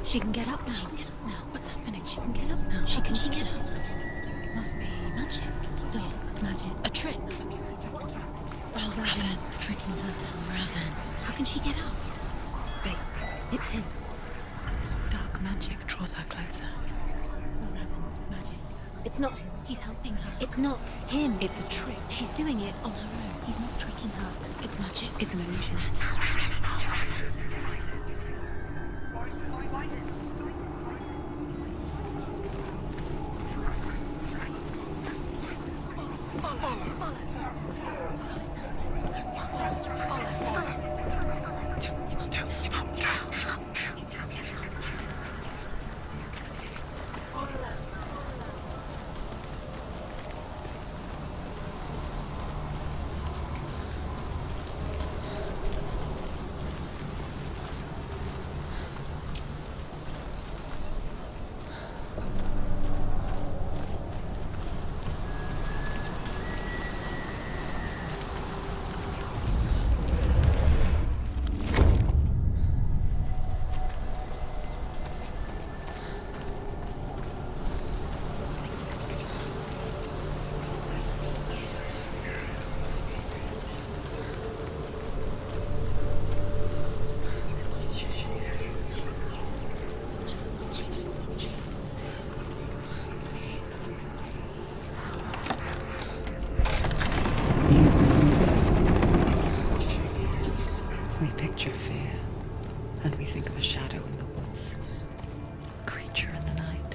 She can get up now. She can get up now. What's happening? She can get up now. She can get up. It must be magic. Dark magic. A trick. Oh, Raven. Tricking her. Raven. How can she get up? Bait. It's him. Dark magic draws her closer. Raven's magic. It's not him. He's helping her. It's not him. It's a trick. She's doing it on her own. He's not tricking her. It's magic. It's an illusion. We picture fear, and we think of a shadow in the woods, a creature in the night.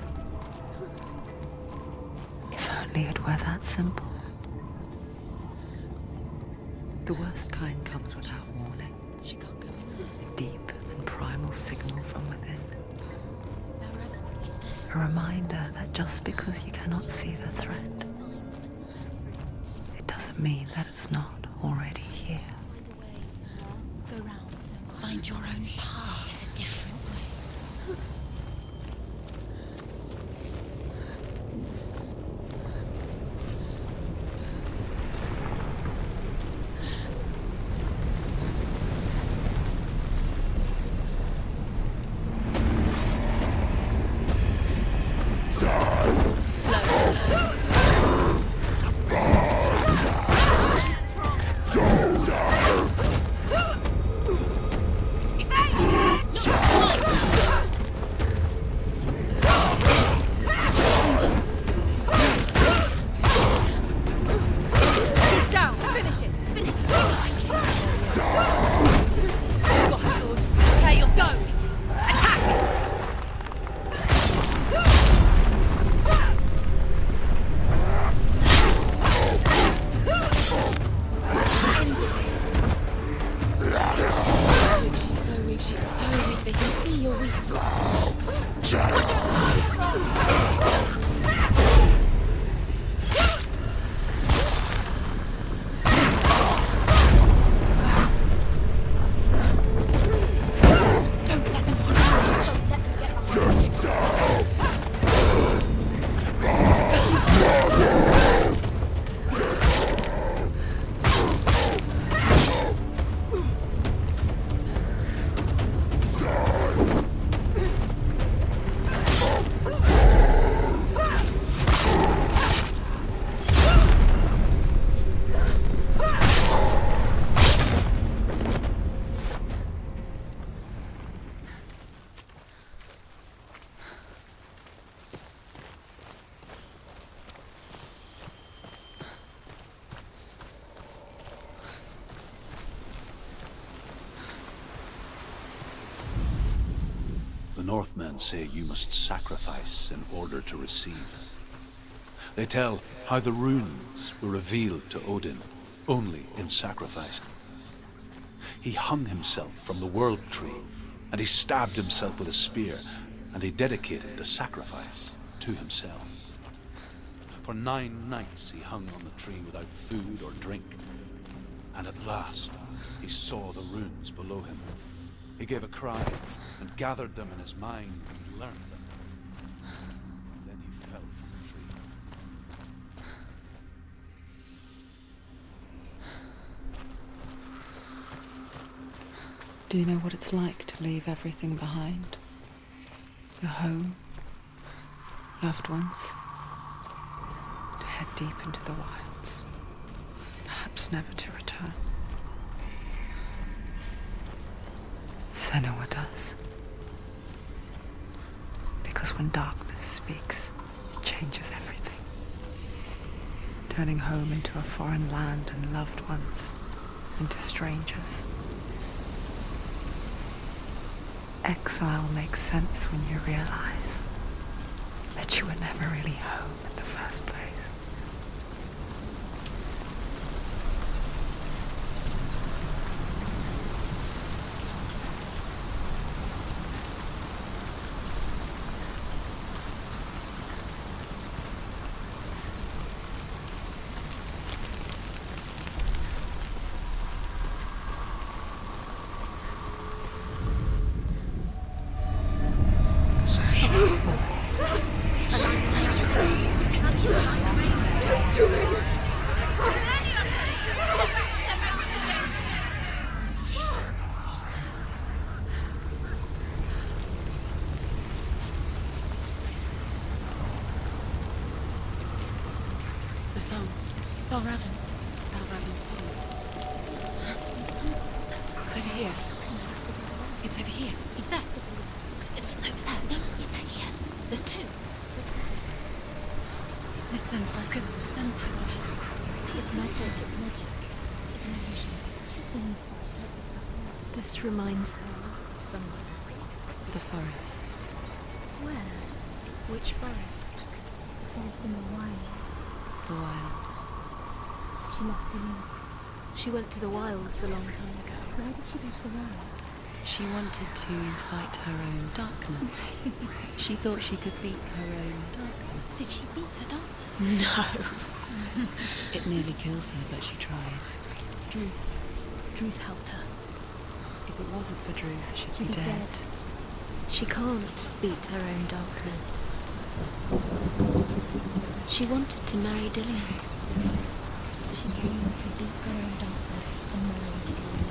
If only it were that simple. The worst kind comes without warning. She can't go in there. A deep and primal signal from within. No, Raven. He's there. A reminder that just because you cannot see the threat, it doesn't mean that it's not already here. Go round. Find your own path. There's a different way. Too slow. Northmen say you must sacrifice in order to receive. They tell how the runes were revealed to Odin only in sacrifice. He hung himself from the world tree, and he stabbed himself with a spear, and he dedicated the sacrifice to himself. For 9 nights he hung on the tree without food or drink, and at last he saw the runes below him. He gave a cry and gathered them in his mind and learned them. Then he fell from the tree. Do you know what it's like to leave everything behind? Your home, loved ones, to head deep into the wilds, perhaps never to return. Senua does. Because when darkness speaks, it changes everything, turning home into a foreign land and loved ones into strangers. Exile makes sense when you realize that you were never really home in the first place. The song. Balraven's song. It's over here. It's over here. Is that? It's over there. No, it's here. There's 2. Listen, focus. Sempre. It's magic. It's magic. It's an illusion. She's been in the forest like this before. This reminds her of someone. The forest. Where? Which forest? The forest in the wilds. The wilds. She left him. She went to the wilds a long time ago. Why did she go to the wilds? She wanted to fight her own darkness. She thought she could beat her own darkness. Did she beat her darkness? No. It nearly killed her, but she tried. Druth helped her. If it wasn't for Druth, she'd be dead. She can't beat her own darkness. She wanted to marry Dillion. She came to beat her own darkness and marry Dillion.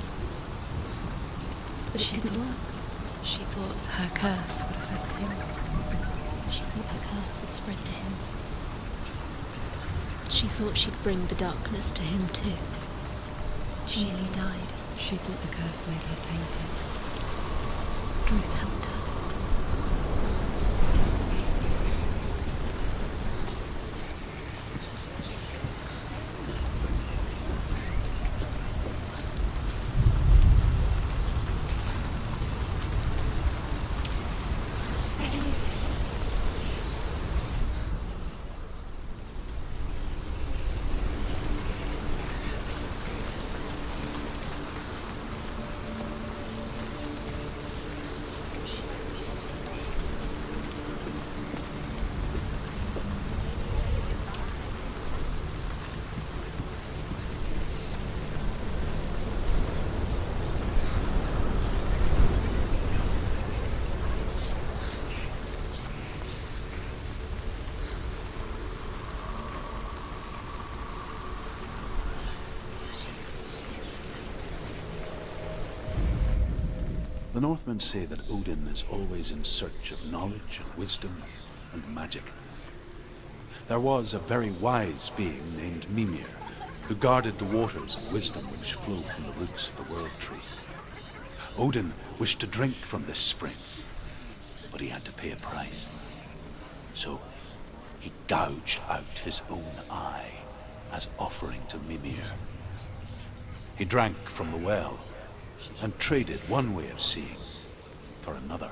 But it didn't work. She thought her curse would affect him. She thought her curse would spread to him. She thought she'd bring the darkness to him too. She nearly died. She thought the curse made her tainted. Druth helped her. The Northmen say that Odin is always in search of knowledge and wisdom and magic. There was a very wise being named Mimir, who guarded the waters of wisdom which flow from the roots of the world tree. Odin wished to drink from this spring, but he had to pay a price. So he gouged out his own eye as offering to Mimir. He drank from the well and traded one way of seeing for another.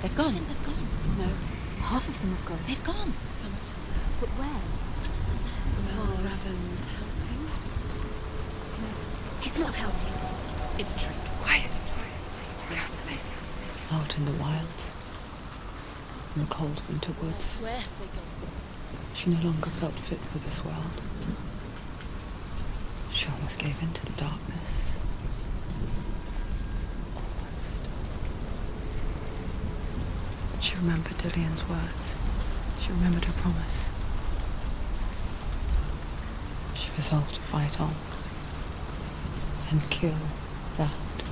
They've gone. They've gone. No, half of them have gone. They've gone. Some are still there. But where? Some are still there. Well, Raven's helping. He's not helping. It's a trick. Quiet. Out in the wilds, in the cold winter woods, Where have they gone? she no longer felt fit for this world. She almost gave in to the darkness. Almost. But she remembered Dillian's words. She remembered her promise. She resolved to fight on and kill that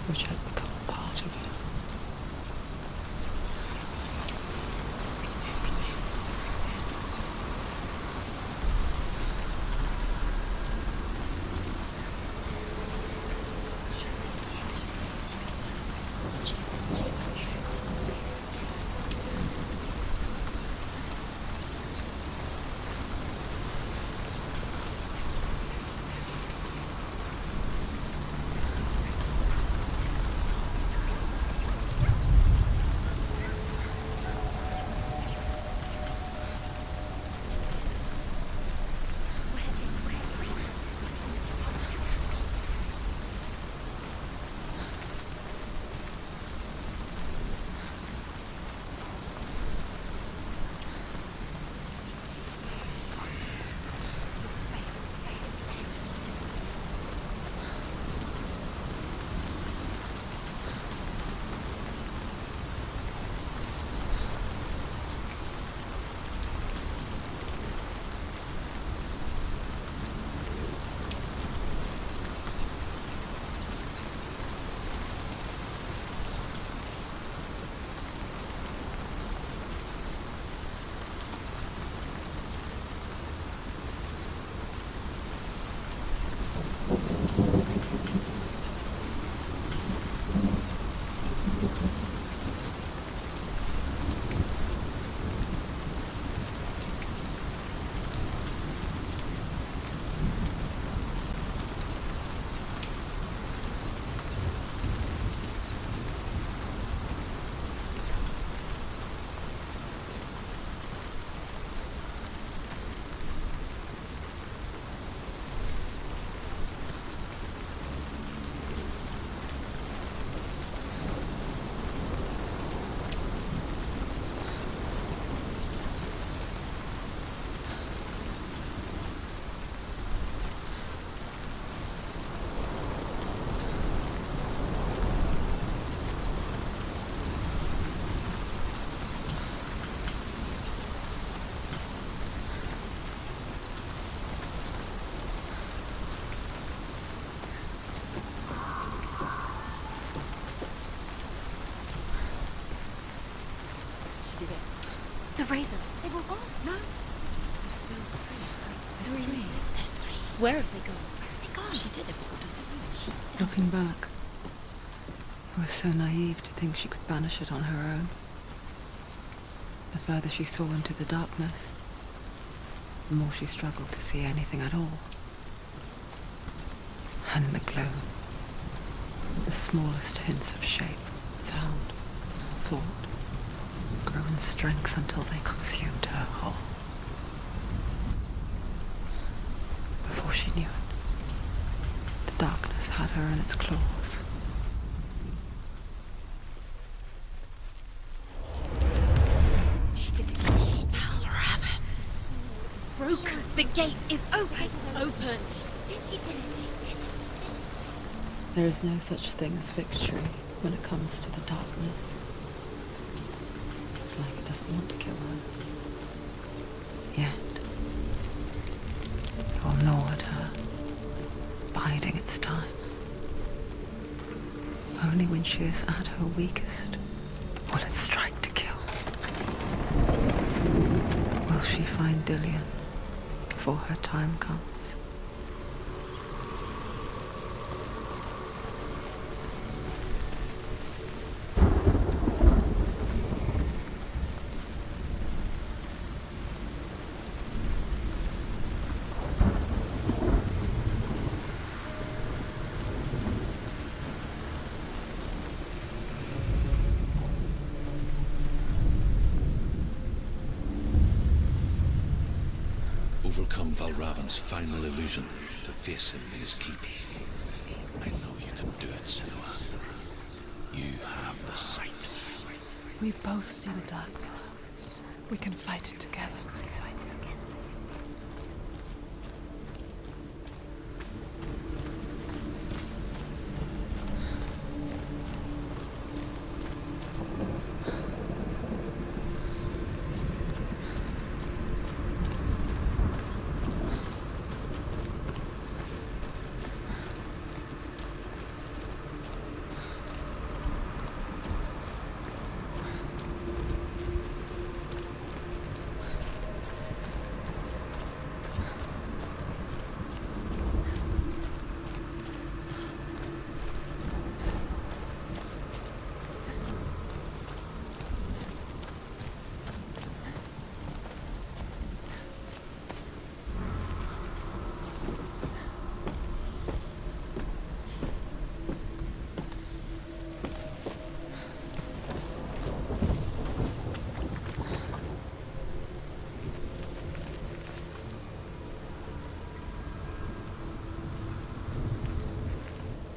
which had become part of her. The ravens. They've all gone. No. There's still three. There's three. There's three. Where have they gone? Where have they gone? She did it, but what does that mean? Looking back, I was so naive to think she could banish it on her own. The further she saw into the darkness, the more she struggled to see anything at all. And the glow, the smallest hints of shape, sound, thought, grew in strength until they consumed her whole. Before she knew it, the darkness had her in its claws. She did it. She did it. Raven. Broke. The gate is open. Open. She did it. She did it. There is no such thing as victory when it comes to the darkness. It's like it doesn't want to kill her. Yet, it will gnaw at her, biding its time. Only when she is at her weakest will it strike to kill. Will she find Dillian before her time comes? overcome Valravan's final illusion to face him in his keep. I know you can do it, Senua. You have the sight. We both see the darkness. We can fight it together.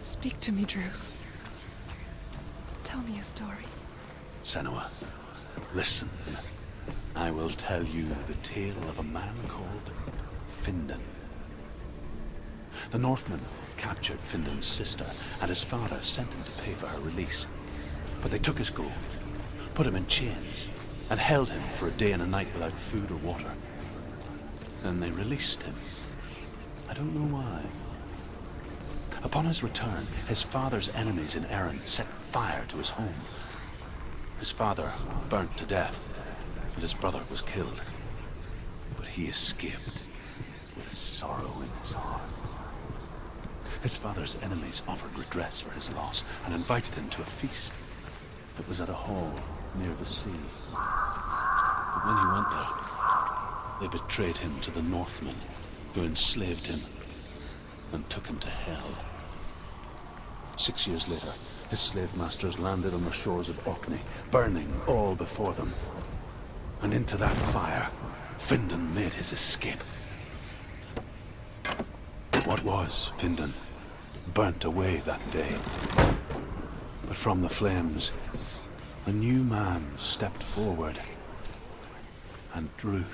Speak to me, Drew. Tell me a story. Senua, listen. I will tell you the tale of a man called Findan. The Northmen captured Findan's sister, and his father sent him to pay for her release. But they took his gold, put him in chains, and held him for a day and a night without food or water. Then they released him. I don't know why. Upon his return, his father's enemies in Erin set fire to his home. His father burnt to death, and his brother was killed. But he escaped with sorrow in his heart. His father's enemies offered redress for his loss and invited him to a feast. It was at a hall near the sea. But when he went there, they betrayed him to the Northmen, who enslaved him and took him to hell. 6 years later, his slave masters landed on the shores of Orkney, burning all before them. And into that fire, Findan made his escape. What was Findan burnt away that day. But from the flames, a new man stepped forward, and Druth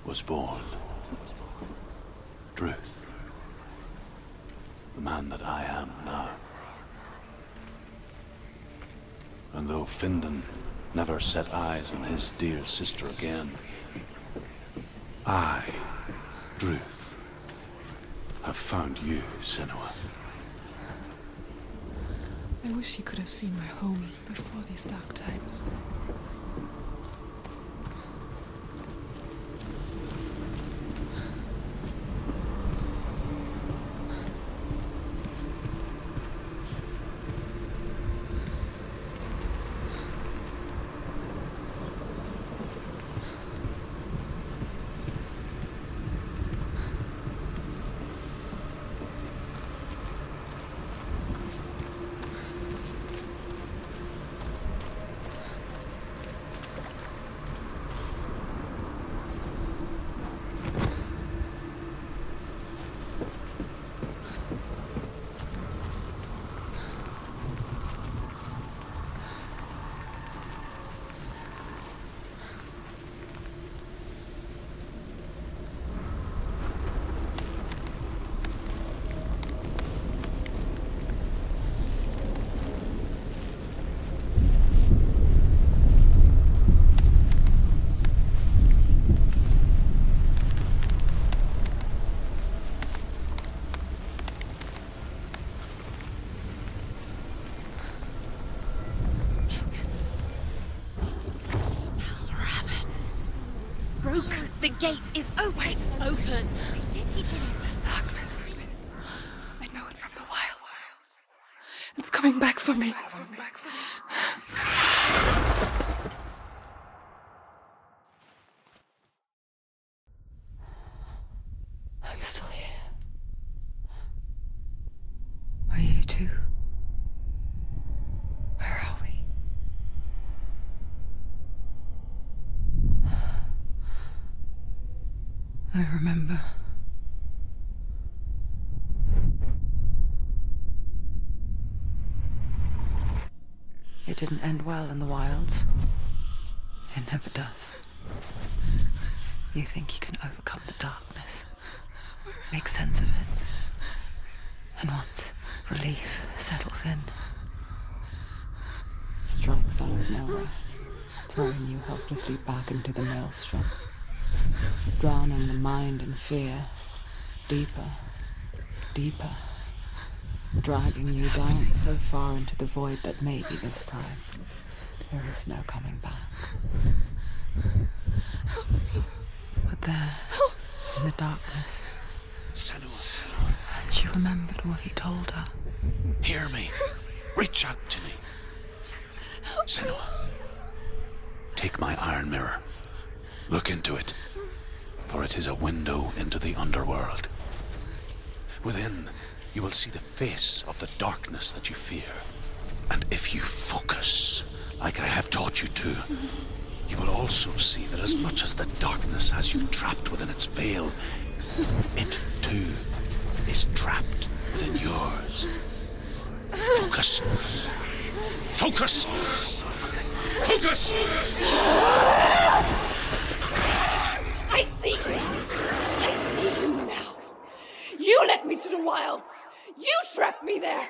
was born. Druth. The man that I am now. And though Findan never set eyes on his dear sister again, I, Druth, have found you, Senua. I wish you could have seen my home before these dark times. The gate is open. Open. This darkness. I know it from the wilds. It's coming back for me. I'm still here. Are you too? Where are we? I remember. It didn't end well in the wilds. It never does. You think you can overcome the darkness, make sense of it, and once relief settles in, it strikes out of nowhere, throwing you helplessly back into the maelstrom, drowning the mind in fear, deeper, deeper, dragging you down so far into the void that maybe this time there is no coming back. But there, in the darkness, Senua, she remembered what he told her. hear me. Reach out to me. Senua, take my iron mirror. Look into it, for it is a window into the underworld. Within, you will see the face of the darkness that you fear. And if you focus, like I have taught you to, you will also see that as much as the darkness has you trapped within its veil, it too is trapped within yours. Focus. Focus! Focus! I see you! I see you now! You led me to the wilds! You trapped me there!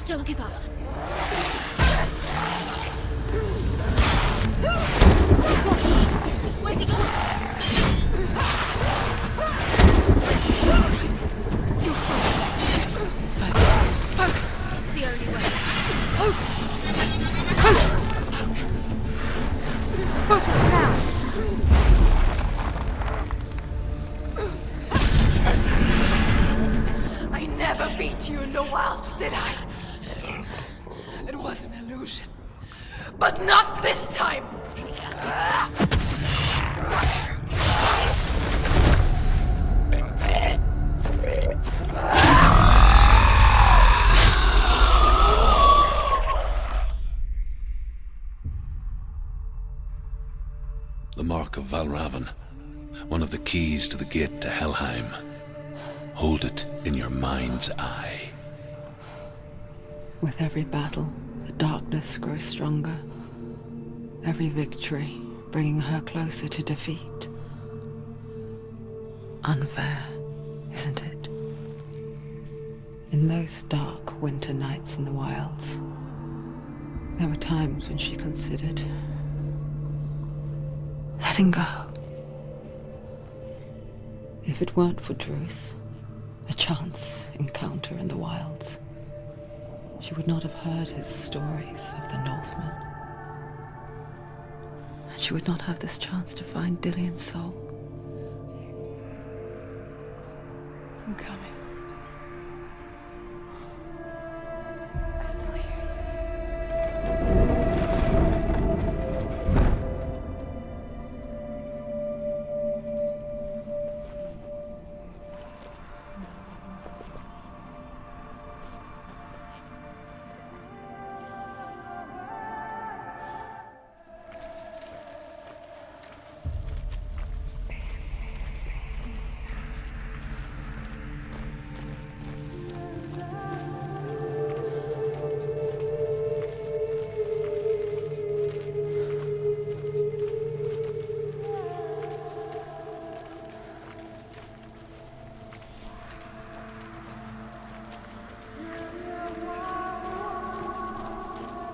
Don't give up. Where's he going? You're strong. Focus. Focus. It's the only way. Focus. Focus. Focus now. I never beat you in the wilds, did I? It was an illusion. But not this time! The mark of Valravan. One of the keys to the gate to Helheim. Hold it in your mind's eye. With every battle, the darkness grows stronger. Every victory bringing her closer to defeat. Unfair, isn't it? In those dark winter nights in the wilds, there were times when she considered letting go. If it weren't for Druth, a chance encounter in the wilds, she would not have heard his stories of the Northmen. And she would not have this chance to find Dillion's soul. I'm coming. I still hear you.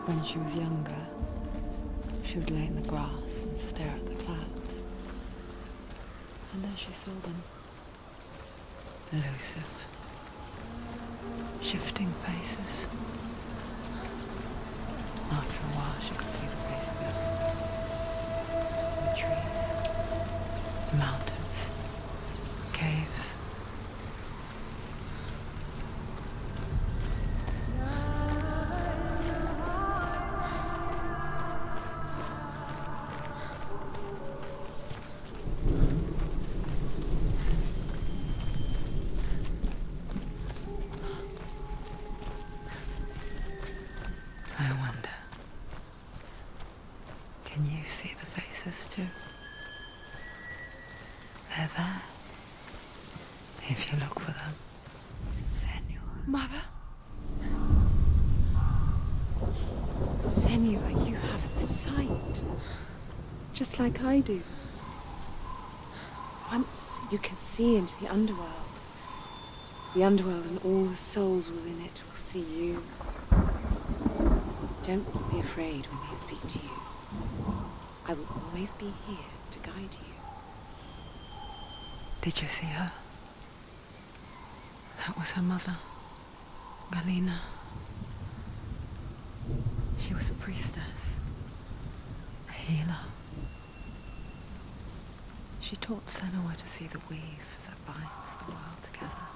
When she was younger, she would lay in the grass and stare at the clouds. And then she saw them. Elusive. Shifting faces. After a while, she could see the face of everything. The trees, the mountains, caves. I wonder, can you see the faces too? They're there, if you look for them. Senua. Mother? Senua, you have the sight. Just like I do. Once you can see into the underworld. The underworld and all the souls within it will see you. Don't be afraid when they speak to you. I will always be here to guide you. Did you see her? That was her mother, Galina. She was a priestess, a healer. She taught Senua to see the weave that binds the world together.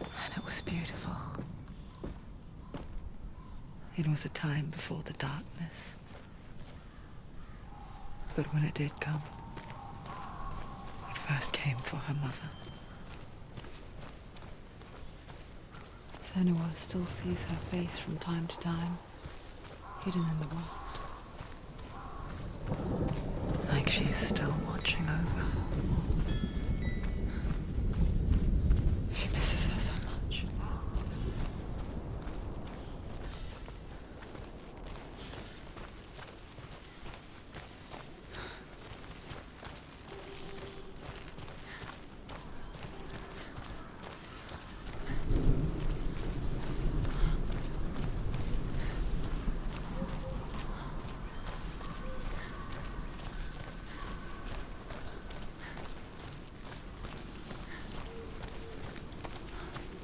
And it was beautiful. It was a time before the darkness. But when it did come, it first came for her mother. Senua still sees her face from time to time, hidden in the world. Like she's still watching over her. She misses her so much.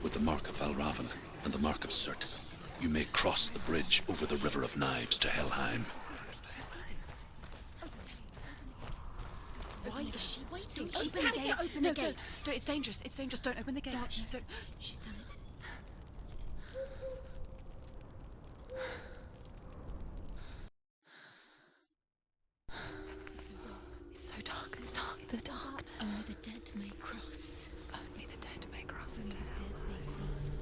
With the mark of Valravan and the mark of Surt, you may cross the bridge over the River of Knives to Helheim. Why is she waiting? She Open the has gate. to open No, the gate. don't. It's dangerous. It's dangerous. Don't open the gate. Darkness. Don't. She's done it. It's so dark. It's dark. The darkness. Oh, the dead may cross. Only the dead may cross into The hell. dead may cross.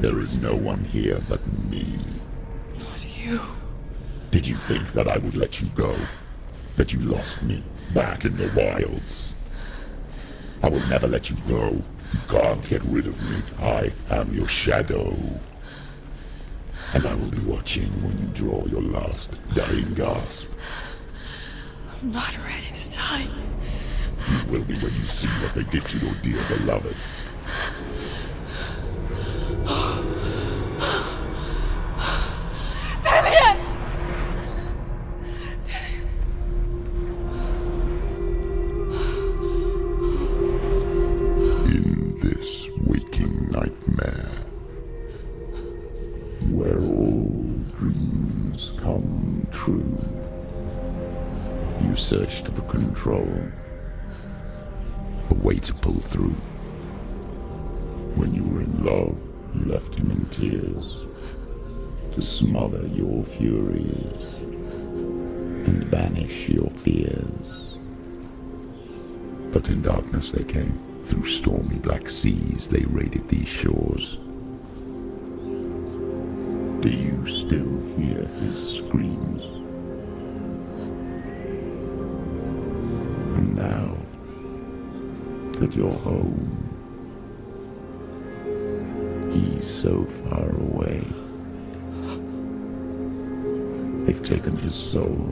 There is no one here but me. But you... Did you think that I would let you go? That you lost me back in the wilds? I will never let you go. You can't get rid of me. I am your shadow. And I will be watching when you draw your last dying gasp. I'm not ready to die. You will be when you see what they did to your dear beloved. Damien! In this waking nightmare, where all dreams come true, you searched for control, a way to pull through. When you were in love, you left him in tears, to smother your furies and banish your fears. But in darkness they came, through stormy black seas they raided these shores. Do you still hear his screams? And now that you're home, he's so far away. They've taken his soul.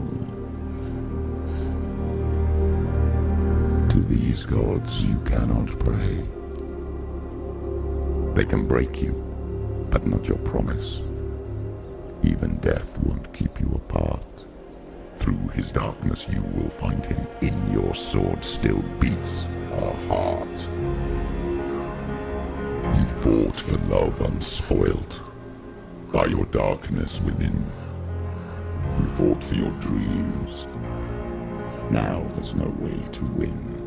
To these gods you cannot pray. They can break you, but not your promise. Even death won't keep you apart. Through his darkness you will find him. In your sword still beats a heart. You fought for love unspoilt by your darkness within. You fought for your dreams. Now there's no way to win.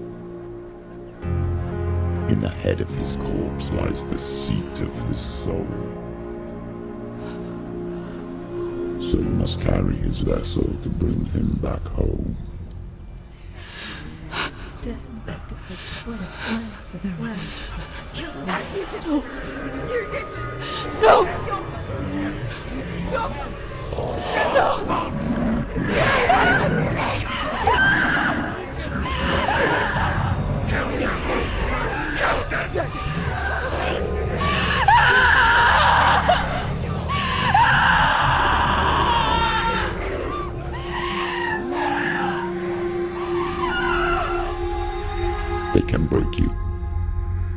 In the head of his corpse lies the seat of his soul. So you must carry his vessel to bring him back home. You did this! No! This is your fault! They can break you,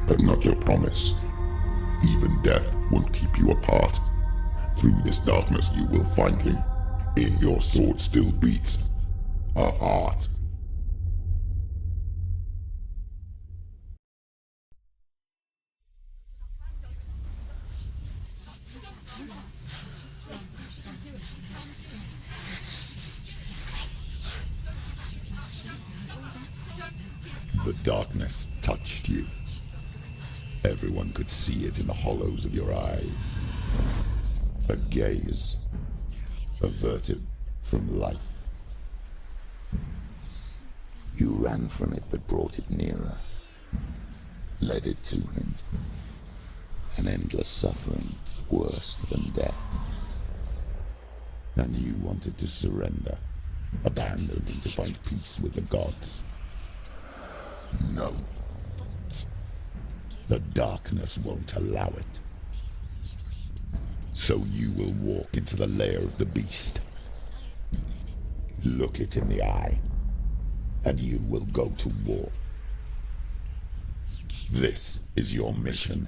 but not your promise. Even death won't keep you apart. Through this darkness you will find him. In your sword still beats a heart. The darkness touched you. Everyone could see it in the hollows of your eyes. A gaze averted from life. You ran from it but brought it nearer. Led it to him. An endless suffering, worse than death. And you wanted to surrender, abandon him to find peace with the gods. No. The darkness won't allow it. So you will walk into the lair of the beast. Look it in the eye, and you will go to war. This is your mission.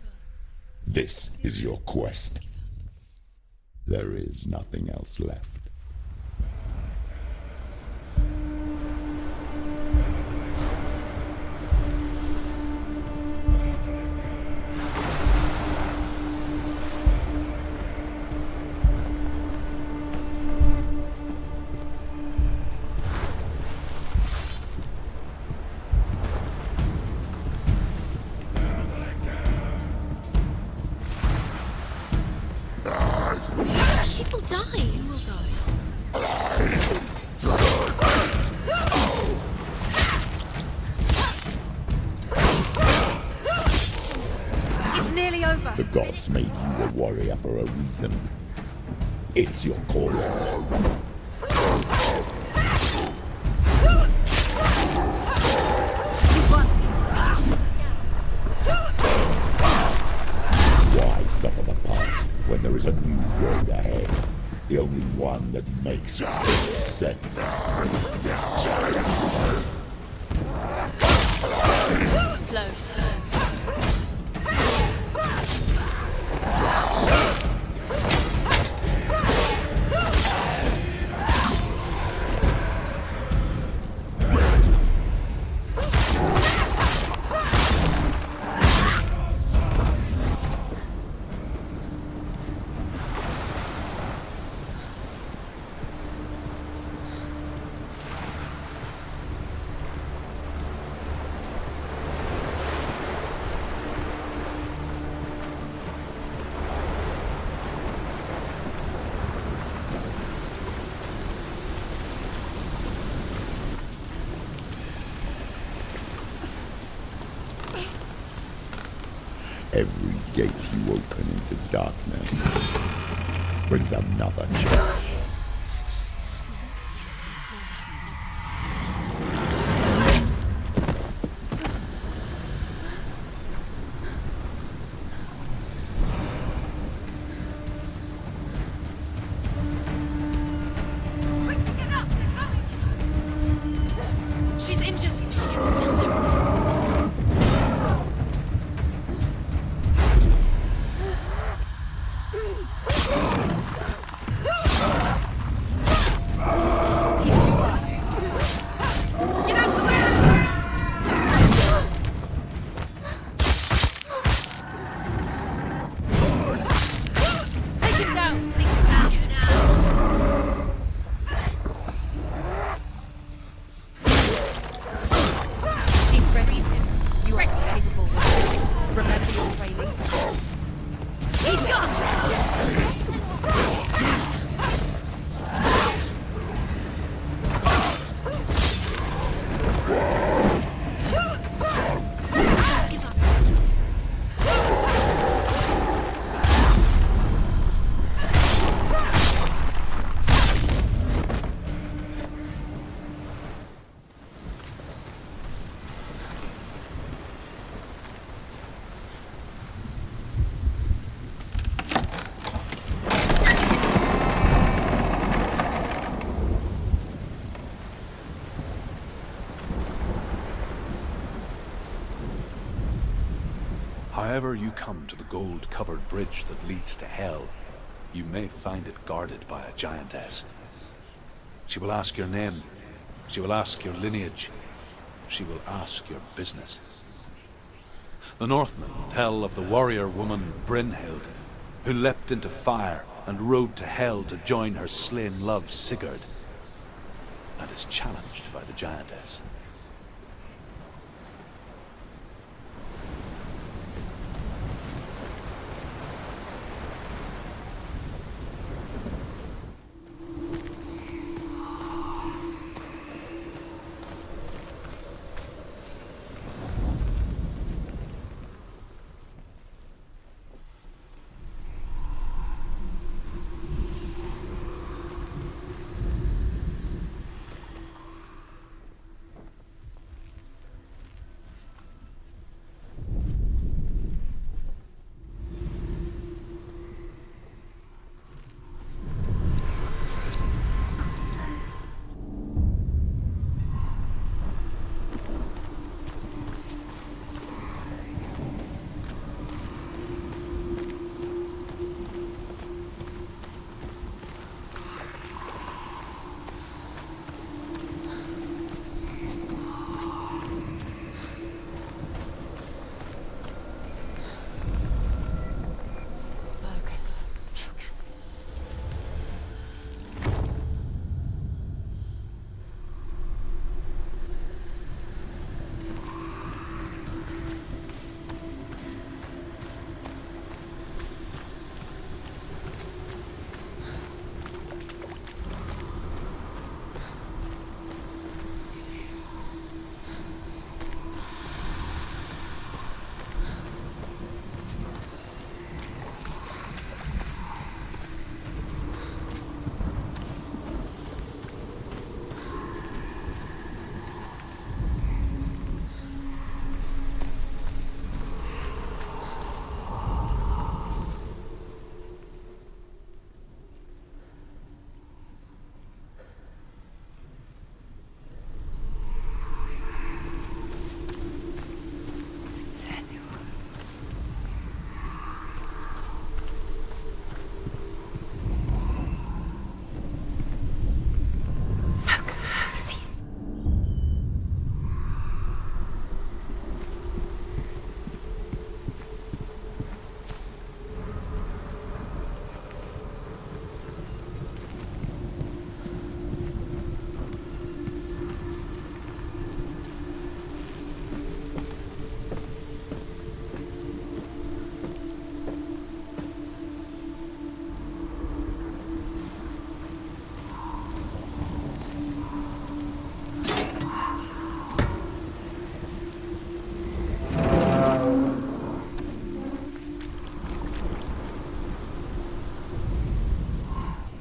This is your quest. There is nothing else left. She will die. You will die. The gods made you a warrior for a reason. It's your calling. Why suffer the past when there is a new road ahead? The only one that makes sense. Slow. Every gate you open into darkness brings another change. Quick, get up! They're coming! She's injured. She can still do it. Get out of the way! Take him down! Take him down! Get it down! She's ready. You are capable of it. Remember your training. He's got you! However you come to the gold-covered bridge that leads to hell, you may find it guarded by a giantess. She will ask your name, she will ask your lineage, she will ask your business. The Northmen tell of the warrior woman Brynhild, who leapt into fire and rode to hell to join her slain love Sigurd, and is challenged by the giantess.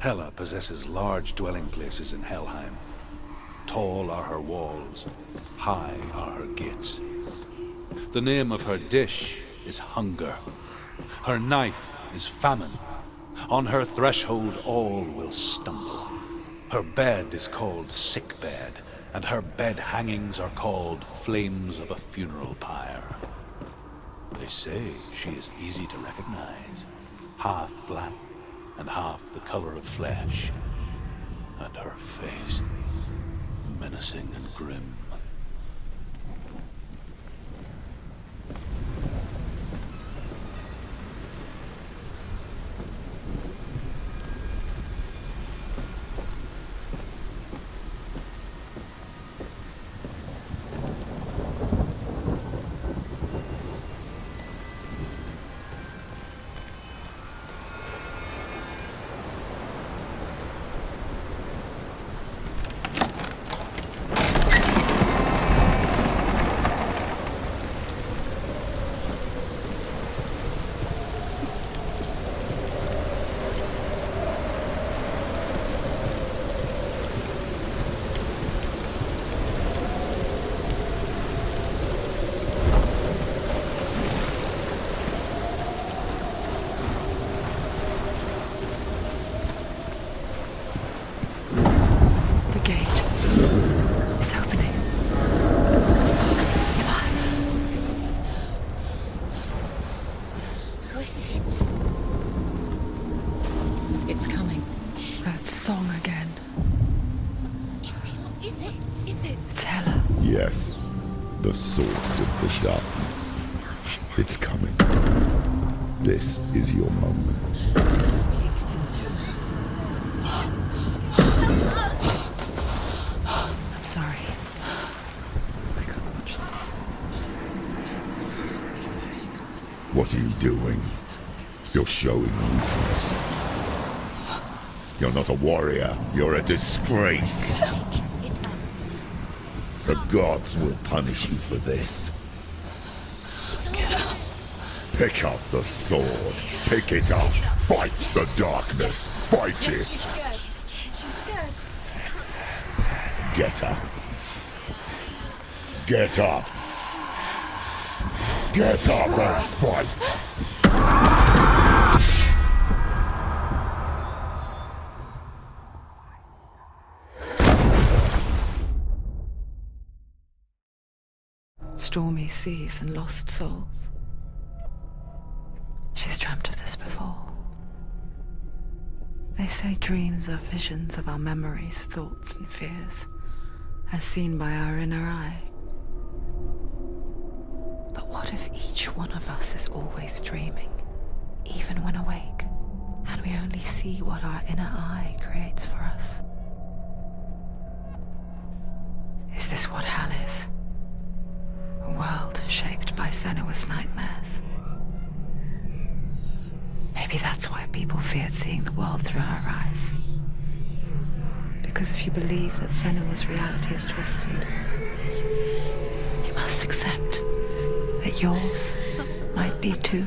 Hela possesses large dwelling places in Helheim. Tall are her walls, high are her gates. The name of her dish is hunger. Her knife is famine. On her threshold all will stumble. Her bed is called sick bed, and her bed hangings are called flames of a funeral pyre. They say she is easy to recognize, half black and half the color of flesh, and her face menacing and grim. Yes, the source of the darkness. It's coming. This is your moment. I'm sorry. I can't watch this. What are you doing? You're showing weakness. You're not a warrior. You're a disgrace. The gods will punish you for this. Pick up the sword. Pick it up. Fight the darkness. Fight it. She's scared. Get up. Get up. Get up and fight. Stormy seas and lost souls. She's dreamt of this before. They say dreams are visions of our memories, thoughts and fears, as seen by our inner eye. But what if each one of us is always dreaming, even when awake, and we only see what our inner eye creates for us? Is this what hell is? A world shaped by Senua's nightmares. Maybe that's why people feared seeing the world through her eyes. Because if you believe that Senua's reality is twisted, you must accept that yours might be too.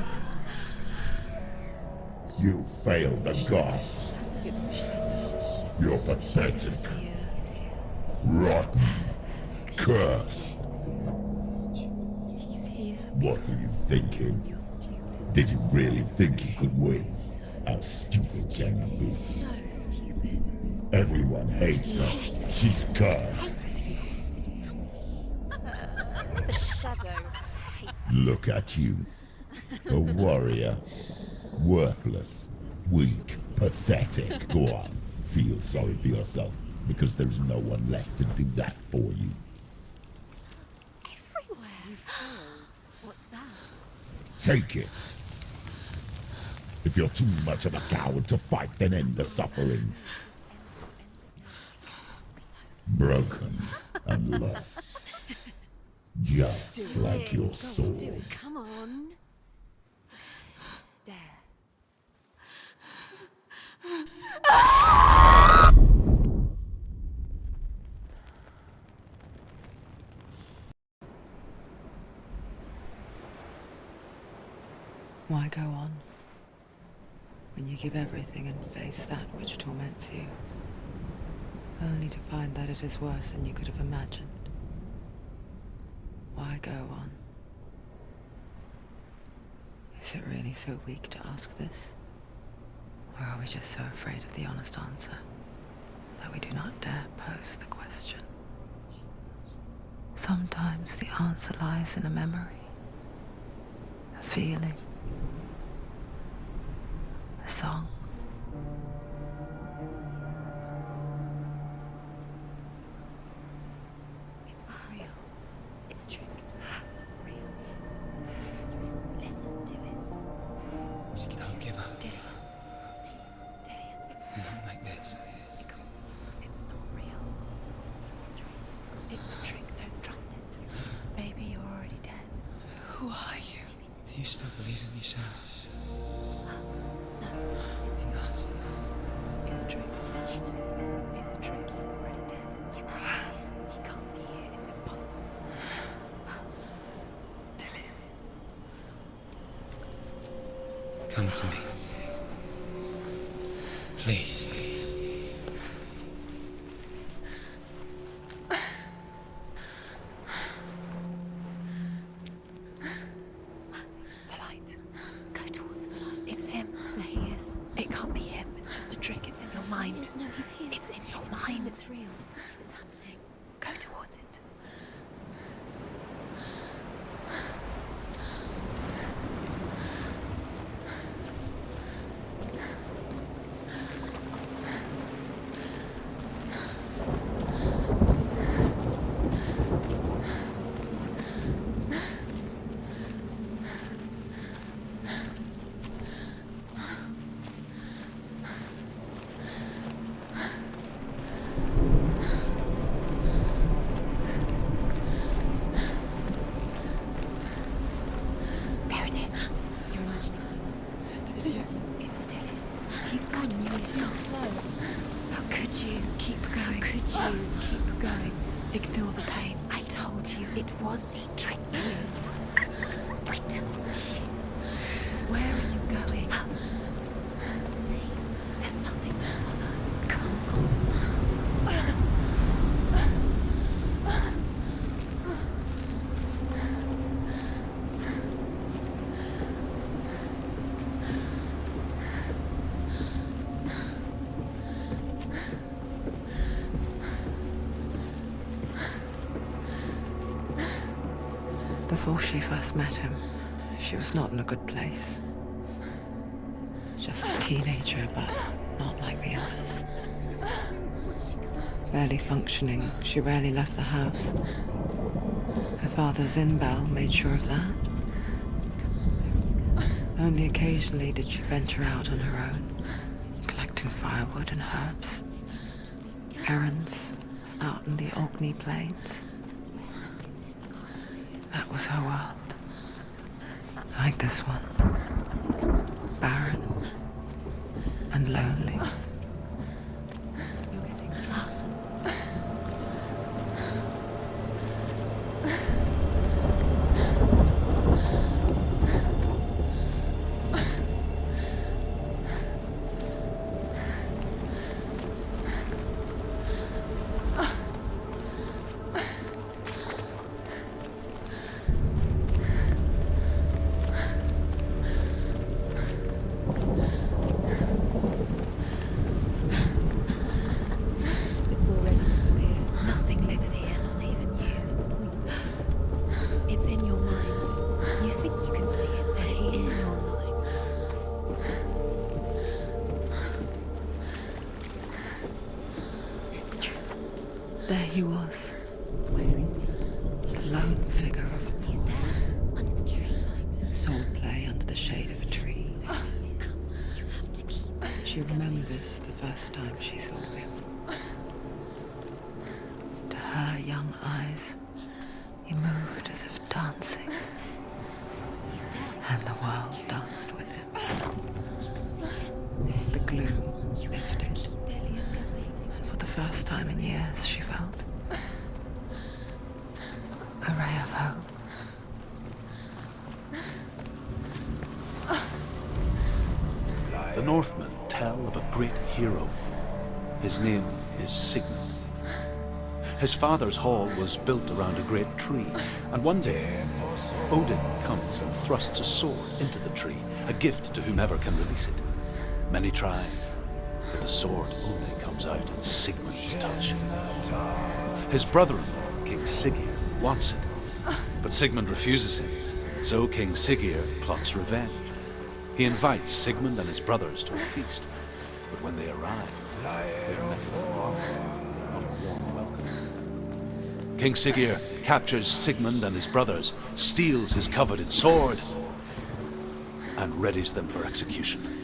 You failed the gods. You're pathetic. Rotten. Cursed. What were you thinking? Did you really think you could win? How stupid can you be? So stupid. Everyone hates her. She's cursed. The shadow hates. Look at you. A warrior. Worthless. Weak. Pathetic. Go on. Feel sorry for yourself, because there is no one left to do that for you. Everywhere. You failed. What's that? Take it. If you're too much of a coward to fight, then end the suffering. Broken and lost. Just like your soul. Do it. Come on. Dare. Why go on? when you give everything and face that which torments you, only to find that it is worse than you could have imagined. Why go on? Is it really so weak to ask this? Or are we just so afraid of the honest answer that we do not dare pose the question? Sometimes the answer lies in a memory, a feeling, a song. It's not real. It's a trick. It's not real. It is real. Listen to it. Don't give up. Dillian. It's Not like this. It's not real. It is real. It's a trick. Don't trust it. Maybe you're already dead. Who are you? Do you still believe in me, Senua? No, it's not. It's a trick. She knows it's him. It's a trick. He's already dead. You know he's here. He can't be here. It's impossible. Dillian. Come to me. Please. The light. Go towards the light. It's him. There he is. It can't be him. It's just a trick. It's in your mind. Yes, no, he's here. It's in your It's mind. him, it's real. It's happening. Go towards it. There it is. You're imagining things. It's Dillian. He's gone. He's not slow. How could you? Keep going. How could you? Keep going. Ignore the pain. I told you it was the trick. I told you. Where are you going? See? There's nothing to follow. Come on. Before she first met him, she was not in a good place. Just a teenager, but not like the others. Barely functioning, she rarely left the house. Her father's in-bell made sure of that. Only occasionally did she venture out on her own, collecting firewood and herbs. Errands out in the Ogni plains. That was her world. Like this one. Barren and lonely. You're getting stronger. It's already disappeared. Nothing lives here, not even you. It's in your mind. You think you can see it, but it's in your mind. There's the truth. There he was, Where is he? the lone figure of He's there, under the tree. swordplay under the shade of a tree. Come, you have to keep. She remembers the first time she saw him. To her young eyes, he moved as if dancing, He's there. and the world danced with him. You can see him. The gloom lifted. Dillian is waiting. For the first time in years, she felt a ray of hope. The North hero. His name is Sigmund. His father's hall was built around a great tree, and one day Odin comes and thrusts a sword into the tree, a gift to whomever can release it. Many try, but the sword only comes out in Sigmund's touch. His brother-in-law, King Siggeir, wants it, but Sigmund refuses him, so King Siggeir plots revenge. He invites Sigmund and his brothers to a feast, but when they arrive, they are met with not a warm welcome. King Siggeir captures Sigmund and his brothers, steals his coveted sword, and readies them for execution.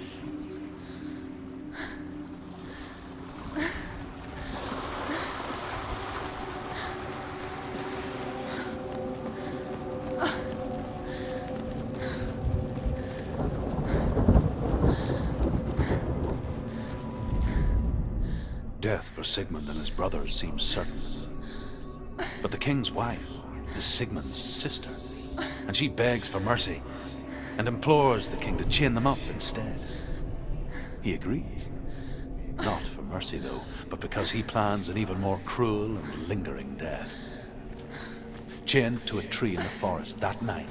Death for Sigmund and his brothers seems certain. But the king's wife is Sigmund's sister, and she begs for mercy and implores the king to chain them up instead. He agrees. Not for mercy, though, but because he plans an even more cruel and lingering death. Chained to a tree in the forest that night,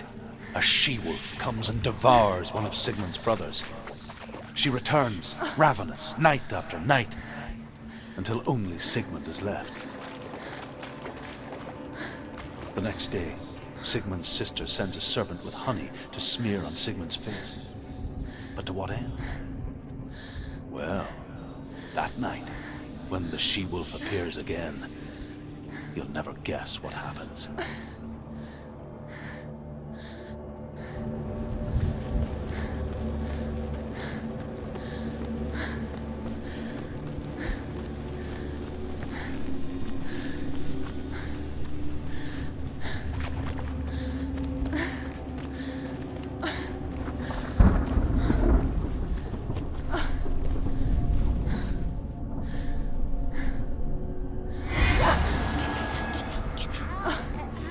a she-wolf comes and devours one of Sigmund's brothers. She returns, ravenous, night after night, until only Sigmund is left. The next day, Sigmund's sister sends a servant with honey to smear on Sigmund's face. But to what end? Well, that night, when the she-wolf appears again, you'll never guess what happens.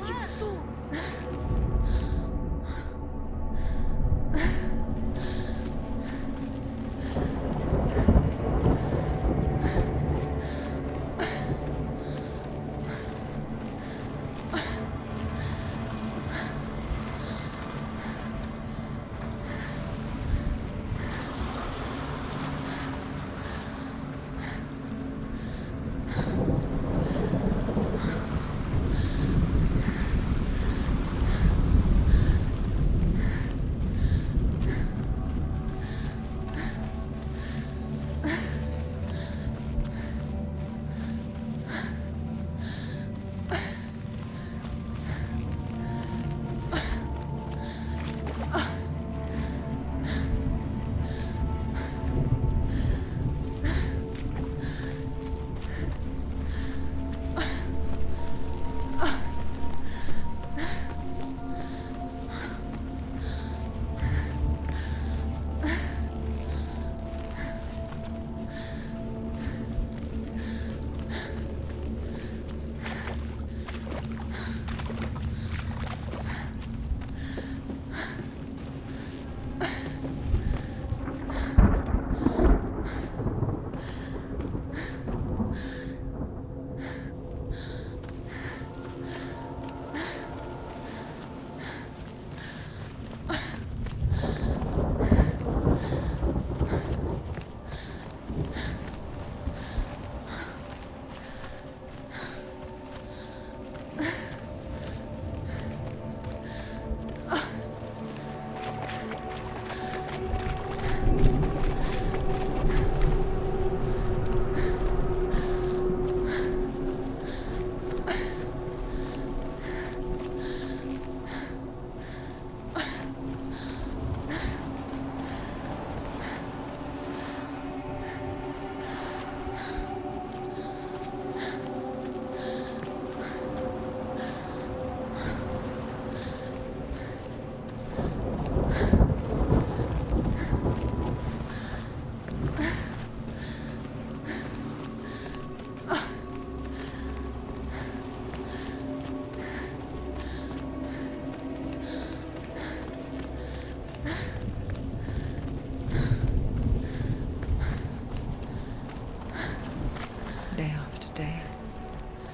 You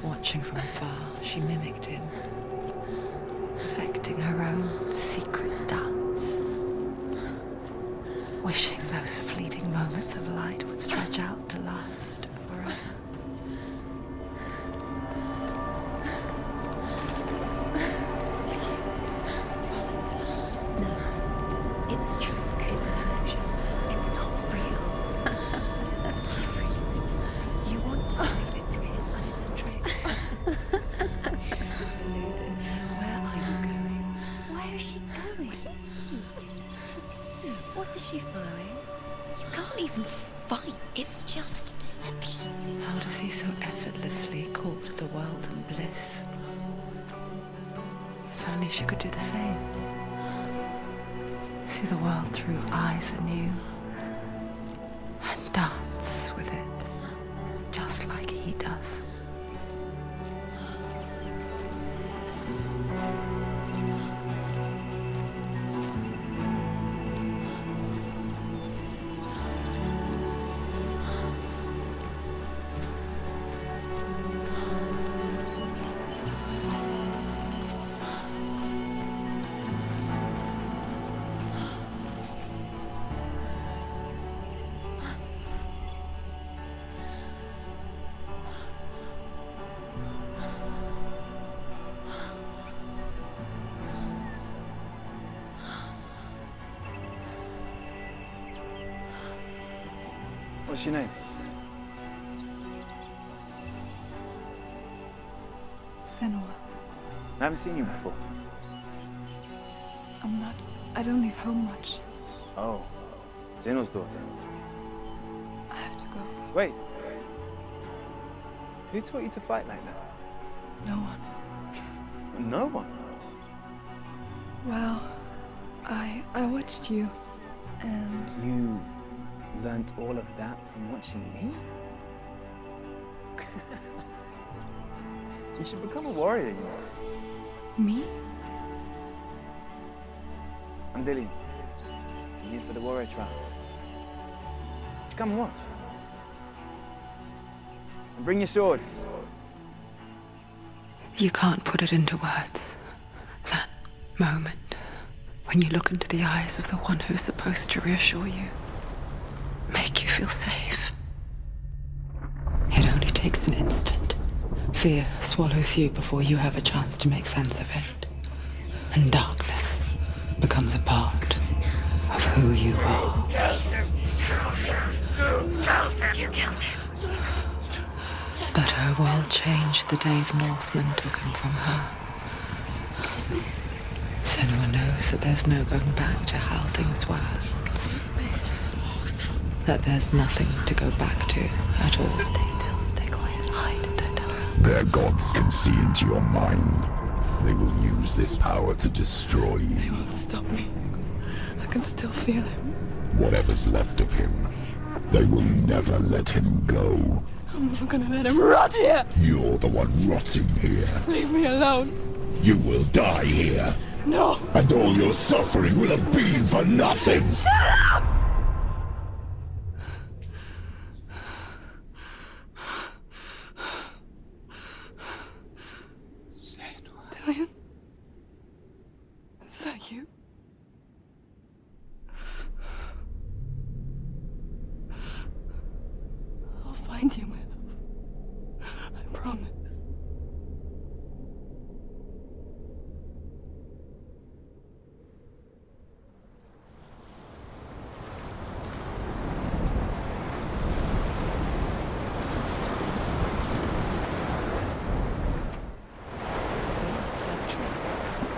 Watching from afar, she mimicked him, perfecting her own secret dance, wishing those fleeting moments of light would stretch out to last forever. No, it's a trick. It's an illusion. It's not real. You want to believe it's real and it's a trick. Deluded. Where are you going? Where is she going? What is she following? You can't even fight. It's just deception. How does he so effortlessly court the world and bliss? If only she could do the same. See the world through eyes anew and dance with it, just like he does. What's your name? Senua. I haven't seen you before. I don't leave home much. Oh, Zeno's daughter. I have to go. Wait. Who taught you to fight like that? No one. No one? Well, I watched you, and You learnt all of that from watching me? You should become a warrior, you know. me? I'm Dillian. I'm here for the warrior trials. Just come and watch. And bring your sword. You can't put it into words. That moment when you look into the eyes of the one who's supposed to reassure you, make you feel safe. It only takes an instant. Fear swallows you before you have a chance to make sense of it. And darkness becomes a part of who you are. You killed him. But her world changed the day the Northmen took him from her. Senua knows that there's no going back to how things were. That there's nothing to go back to at all. Stay still, stay quiet, hide, don't tell her. Their gods can see into your mind. They will use this power to destroy you. They won't stop me. I can still feel him. Whatever's left of him, they will never let him go. I'm not gonna let him rot here. You're the one rotting here. Leave me alone. You will die here. No. And all your suffering will have been for nothing. Shut up! Dillian? Is that you? I'll find you, my love. I promise.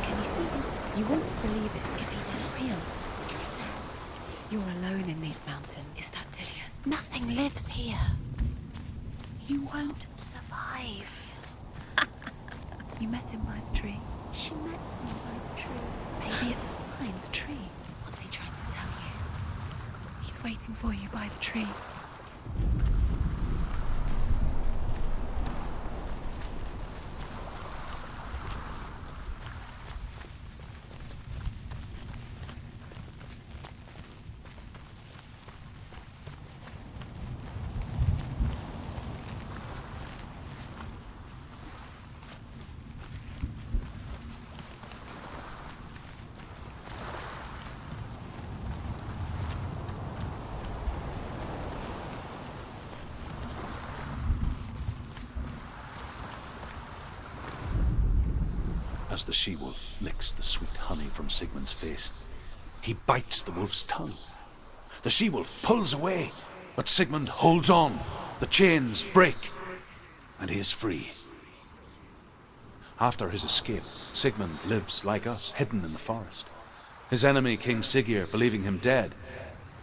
Can you see him? You want to believe it. Is he not real? Is he there? You're alone in these mountains. Is that Dillian? Nothing lives here. You won't survive. You met him by the tree. She met me by the tree. Maybe it's a sign, the tree. What's he trying to tell you? He's waiting for you by the tree. as the she-wolf licks the sweet honey from Sigmund's face. He bites the wolf's tongue. The she-wolf pulls away, but Sigmund holds on. The chains break, and he is free. After his escape, Sigmund lives like us, hidden in the forest. His enemy, King Siggeir, believing him dead,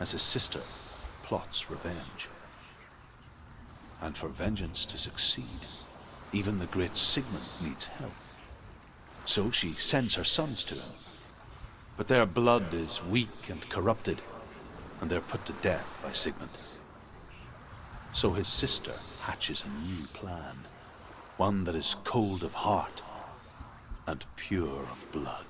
as his sister plots revenge. And for vengeance to succeed, even the great Sigmund needs help. So she sends her sons to him. But their blood is weak and corrupted, and they're put to death by Sigmund. So his sister hatches a new plan, one that is cold of heart and pure of blood.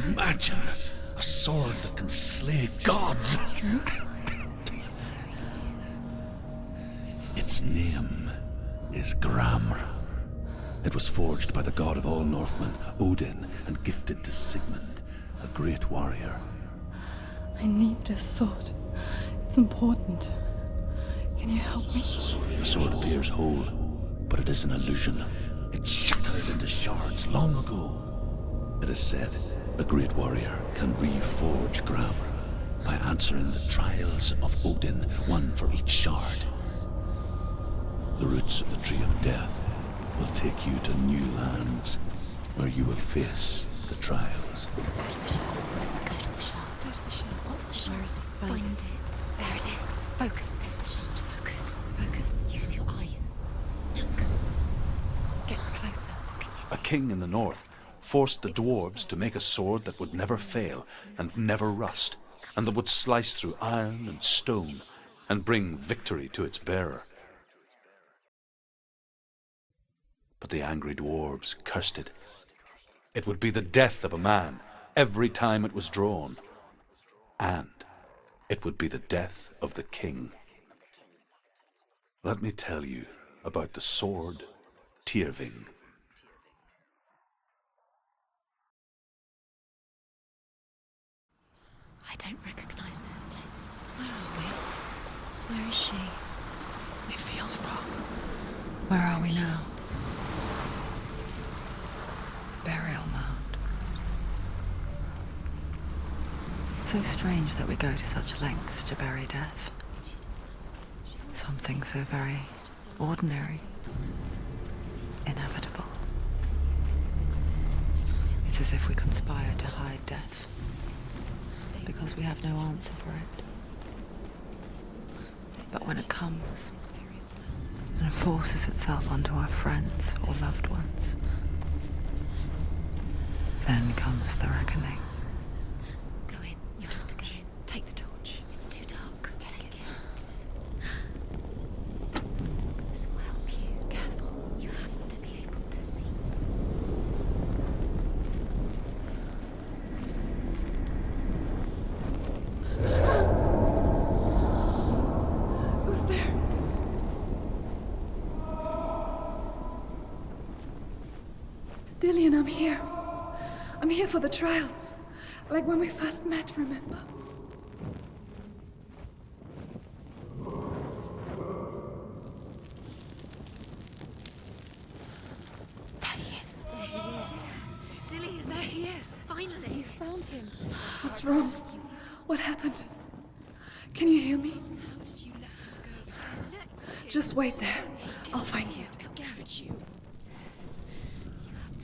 Imagine a sword that can slay gods. Its name is Gramr. It was forged by the god of all Northmen, Odin, and gifted to Sigmund, a great warrior. I need this sword. It's important. Can you help me? The sword appears whole, but it is an illusion. It shattered into shards long ago. It is said a great warrior can reforge Gramr by answering the trials of Odin, one for each shard. The roots of the tree of death will take you to new lands where you will face the trials. Go to the shard. What's the shard? Find it. There it is. Focus. There's the shard. Focus. Focus. Use your eyes. Look. Get closer. What can you see? A king in the north forced the dwarves to make a sword that would never fail and never rust, and that would slice through iron and stone and bring victory to its bearer. But the angry dwarves cursed it. It would be the death of a man every time it was drawn, and it would be the death of the king. Let me tell you about the sword Tyrving. I don't recognize this place. Where are we? Where is she? It feels wrong. Where are we now? Burial mound. So strange that we go to such lengths to bury death. Something so very ordinary, inevitable. It's as if we conspire to hide death, because we have no answer for it. But when it comes and forces itself onto our friends or loved ones, then comes the reckoning. Go in. You're told to go in. Take the torch. It's too dark. Take it. This will help you. Careful. You have to be able to see. Who's there? Dillian, I'm here. I'm here for the trials. Like when we first met, remember? There he is. There he is. Dillian, there he is. Finally. You found him. What's wrong? What happened? Can you hear me? How did you let him go? Just wait there. I'll find you. How could you? You have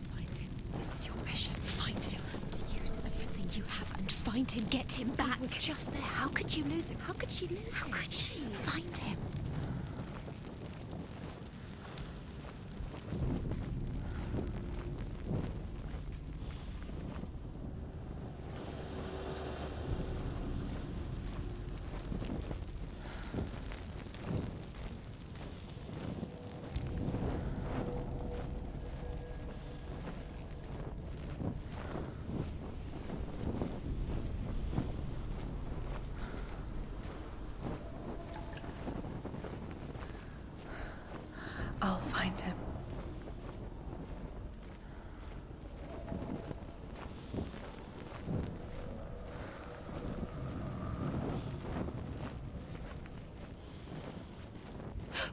Find him, get him back. He was just there. How could you lose him? How could she lose him? How could she? Find him. I'll find him.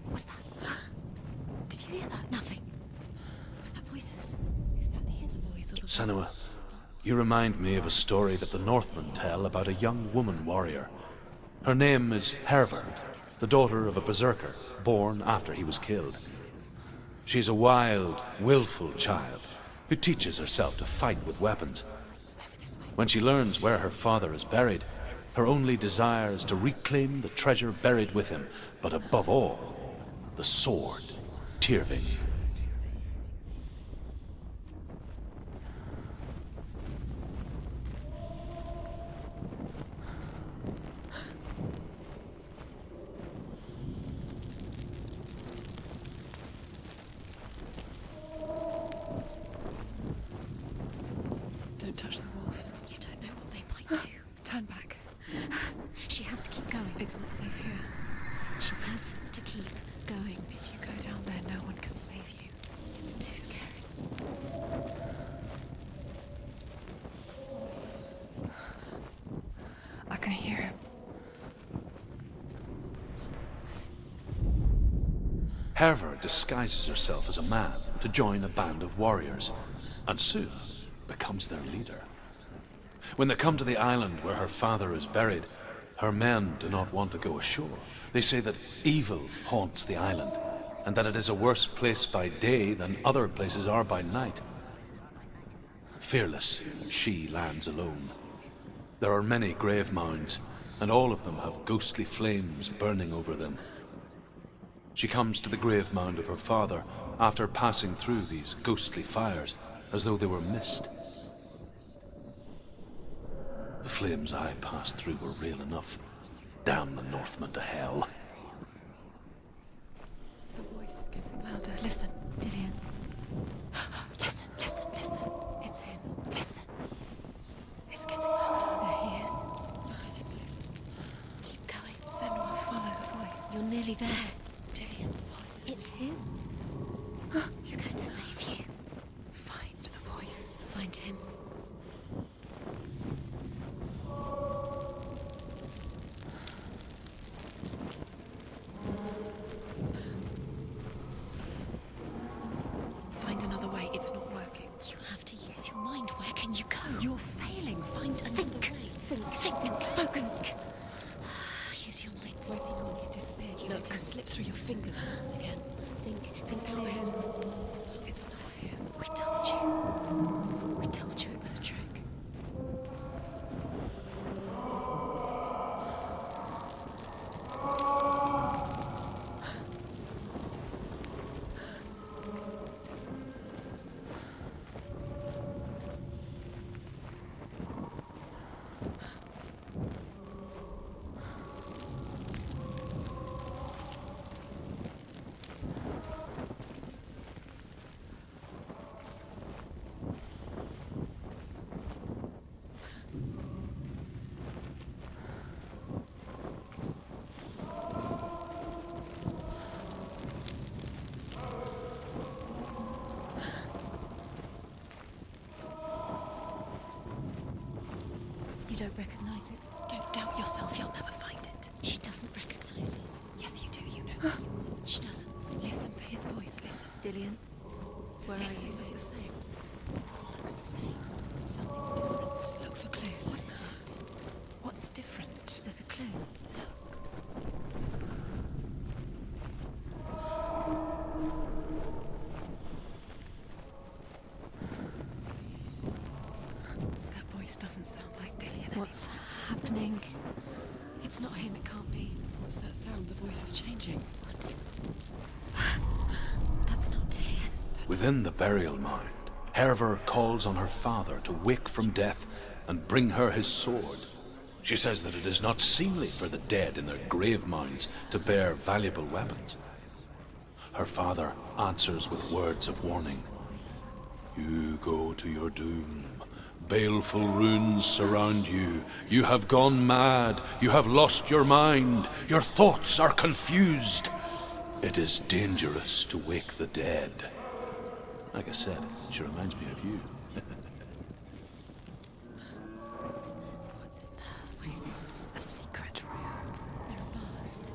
What was that? Did you hear that? Nothing. Was that voices? Is that his voice or the voice? Senua, you remind me of a story that the Northmen tell about a young woman warrior. Her name is Hervor, the daughter of a berserker, born after he was killed. She's a wild, willful child who teaches herself to fight with weapons. When she learns where her father is buried, her only desire is to reclaim the treasure buried with him, but above all, the sword, Tyrving. Don't touch the walls. You don't know what they might do. Turn back. She has to keep going. It's not safe here. She has to keep going. If you go down there, no one can save you. It's too scary. I can hear him. Hervor disguises herself as a man to join a band of warriors, and soon becomes their leader. When they come to the island where her father is buried, her men do not want to go ashore. They say that evil haunts the island, and that it is a worse place by day than other places are by night. Fearless, she lands alone. There are many grave mounds, and all of them have ghostly flames burning over them. She comes to the grave mound of her father after passing through these ghostly fires, as though they were mist. The flames I passed through were real enough. Damn the Northmen to hell. The voice is getting louder. Listen. Dillian. Listen, listen, listen. It's him. Listen. It's getting louder. There he is. Listen. Keep going. Senua, follow the voice. You're nearly there. Dillian's voice. It's him. He's going to save you. Find the voice. Find him. Find another way. It's not working. You have to use your mind. Where can you go? You're failing. Find another Think. way. Think. Focus. Use your mind. Where's he gone? He's disappeared. You let him slip through your fingers once again. Think clear. It's not here. We told you. We told you it was a trick. You don't recognize it? Don't doubt yourself. You'll never find it. She doesn't recognize it. Yes, you do. You know. She doesn't. Listen for his voice. Listen. Dillian, Does where are this you? look the same? Looks the same. Something's different. Look for clues. What is it? What's different? There's a clue. That voice doesn't sound like Dillian What's happening? It's not him, it can't be. What's that sound? The voice is changing. What? That's not Dillian. Within the burial mound, Herver calls on her father to wake from death and bring her his sword. She says that it is not seemly for the dead in their grave mounds to bear valuable weapons. Her father answers with words of warning. You go to your doom. Baleful runes surround you. You have gone mad. You have lost your mind. Your thoughts are confused. It is dangerous to wake the dead. Like I said, she reminds me of you. What's in there? What is it? A secret room. There are bars.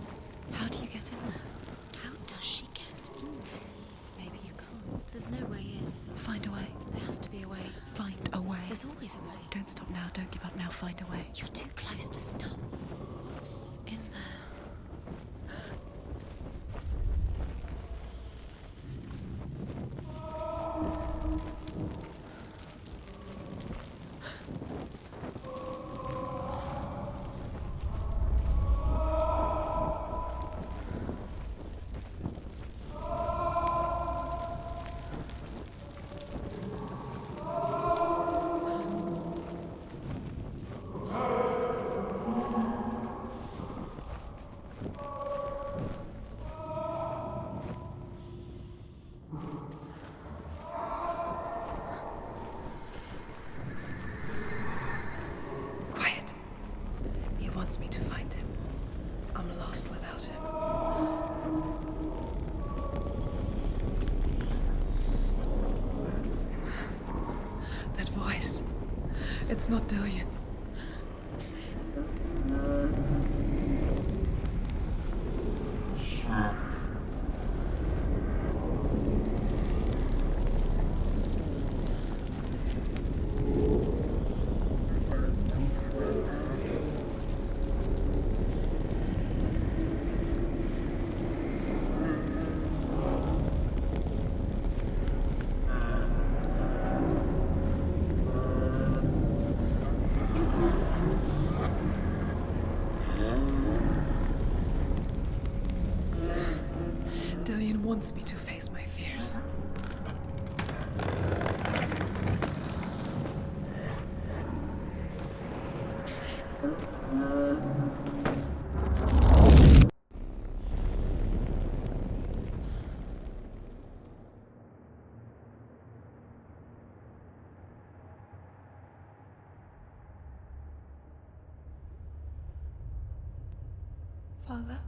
How do you get in there? How does she get in there? Maybe you can't. There's no way in. Find a way. There has to be a way. Find a way. There's always a way. Don't stop now. Don't give up now. Find a way. You're too close to stop. What's in there? Quiet. He wants me to find him. I'm lost without him. That voice. It's not Dillian. Dillian wants me to face my fears. Father?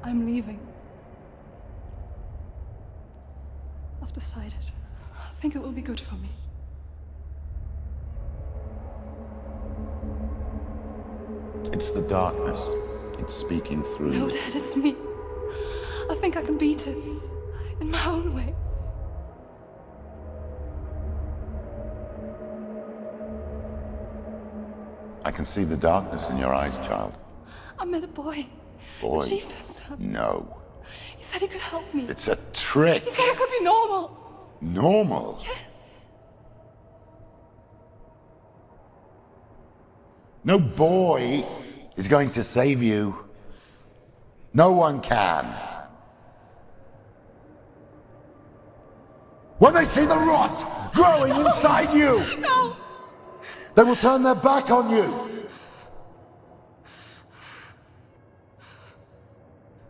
I'm leaving. I've decided. I think it will be good for me. It's the darkness. It's speaking through No, you. Dad, it's me. I think I can beat it. In my own way. I can see the darkness in your eyes, child. I met a boy. Boy. The chief son. No. He said he could help me. It's a trick. He said I could be normal. Normal? Yes. No boy is going to save you. No one can. When they see the rot growing inside you, No! they will turn their back on you.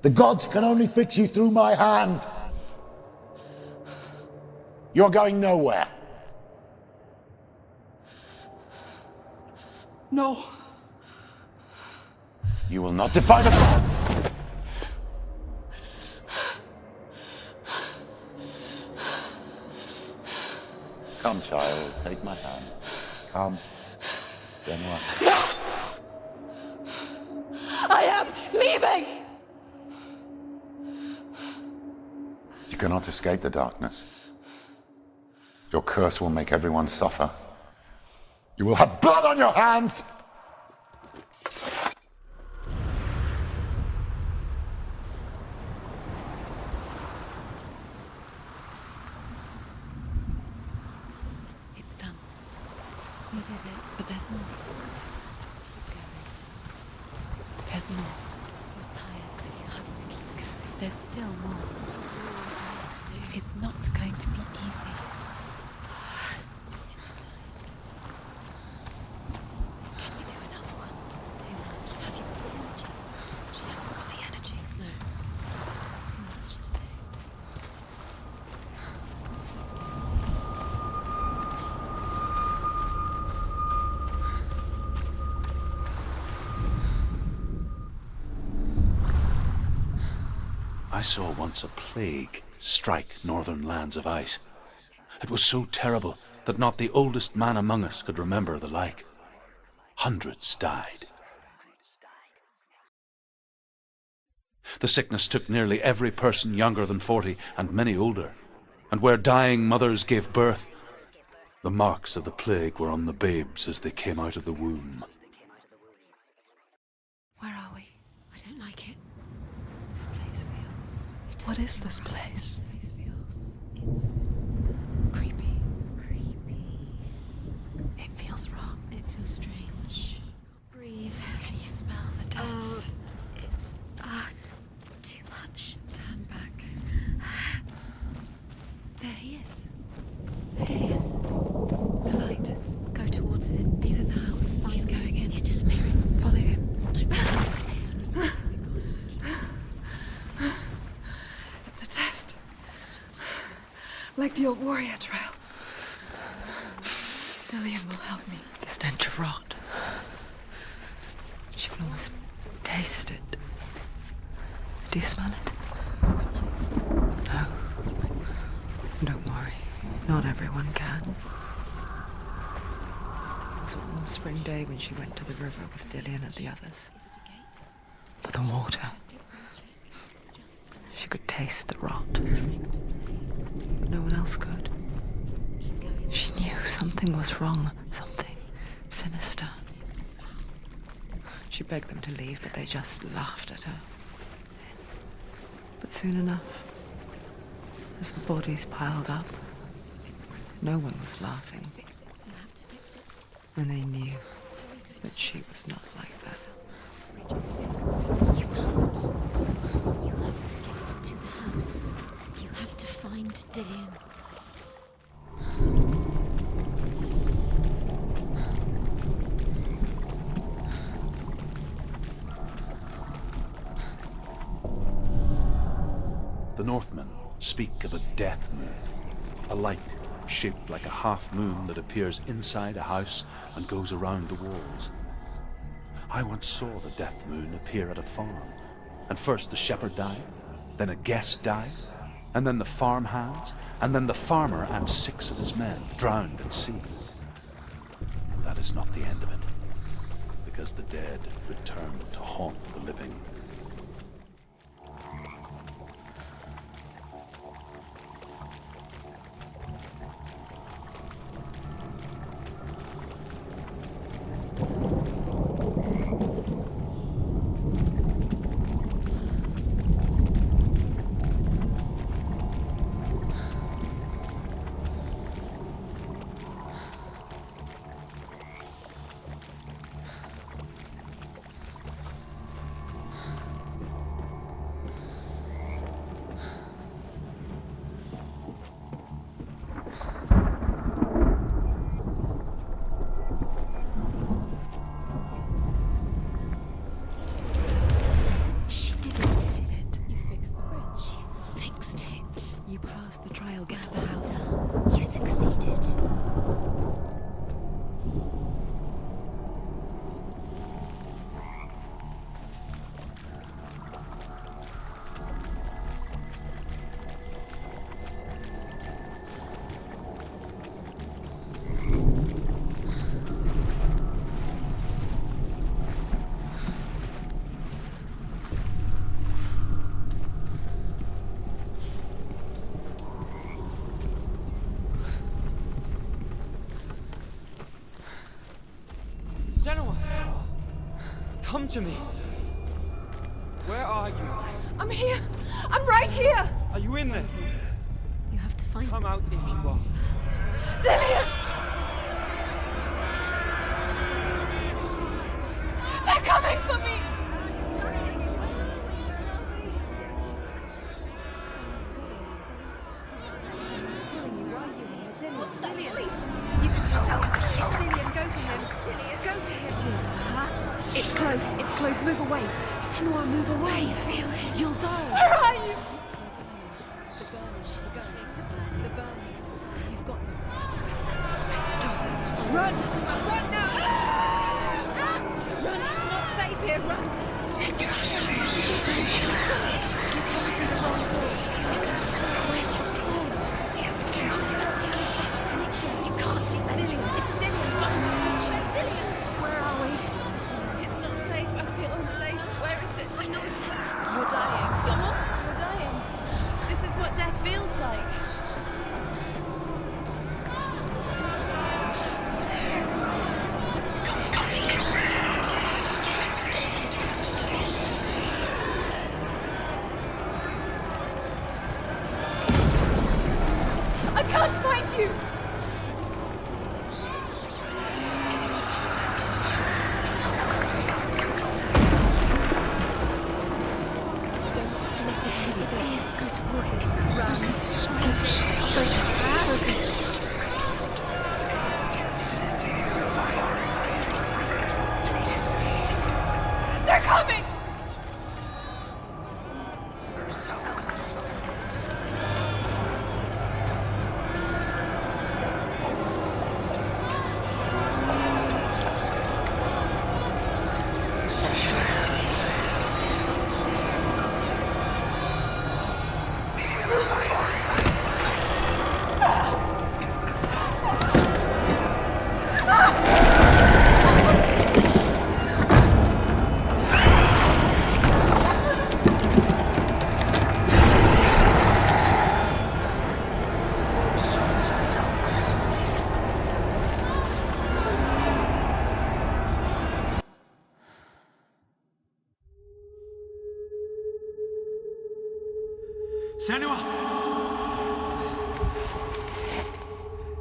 The gods can only fix you through my hand. You're going nowhere. No. You will not defy the gods. Come, child, take my hand. Come. Senua. I am leaving! You cannot escape the darkness. Your curse will make everyone suffer. You will have blood on your hands! did it, but there's more. There's more. You're tired, but you have to keep going. There's still more. There's always more to do. It's not going to be easy. Can you do another one? It's too much. Have you got the energy? She hasn't got the energy. No. Too much to do. I saw once a plague strike northern lands of ice. It was so terrible that not the oldest man among us could remember the like. Hundreds died. The sickness took nearly every person younger than 40 and many older, and where dying mothers gave birth, the marks of the plague were on the babes as they came out of the womb. Where are we? I don't like it. This place feels... What is this place? This place feels... It's... creepy. Creepy. It feels wrong. It feels strange. Breathe. Can you smell the death? It's too much. Turn back. There he is. There he is. The light. Go towards it. He's in the house. He's going in. He's disappearing. Follow him. Don't make him disappear. It's a test. Like the old warrior trials. Dillian will help me. The stench of rot. She can almost taste it. Do you smell it? No. Don't worry. Not everyone can. It was a warm spring day when she went to the river with Dillian and the others. But the water. She could taste the rot. But no one else could. She knew something was wrong. Something sinister. She begged them to leave, but they just laughed at her. But soon enough, as the bodies piled up, no one was laughing. And they knew that she was not like that. You must. You have to get to the house. You have to find Dillian. The Northmen speak of a death moon, a light shaped like a half moon that appears inside a house and goes around the walls. I once saw the death moon appear at a farm, and first the shepherd died, then a guest died, and then the farmhands, and then the farmer and 6 of his men drowned at sea. That is not the end of it, because the dead return to haunt the living. Come to me. Where are you? I'm here. I'm right here. Are you in there? You have to find Come out if you are. Dillian! They're coming for me! What's that voice? It's Dillian, go to him. Go to him. It is. Huh? It's close, it's close. Move away. Senua, move away. Feel it. You'll die. Where are you? The burning. You've got them. Where's the door? Run! Run now! Run, it's not safe here. Run! Senua! You're coming through the wrong door. Where's your sword? Defend yourself against that creature. You can't defend yourself. It's Dillian. Find the creature. It's Dillian. Where are we? It's not safe. I feel unsafe. Where is it? We're not safe. You're dying. You're lost. You're dying. This is what death feels like. I can't find you! It is. Go towards it. Focus. Focus. They're coming! Senua!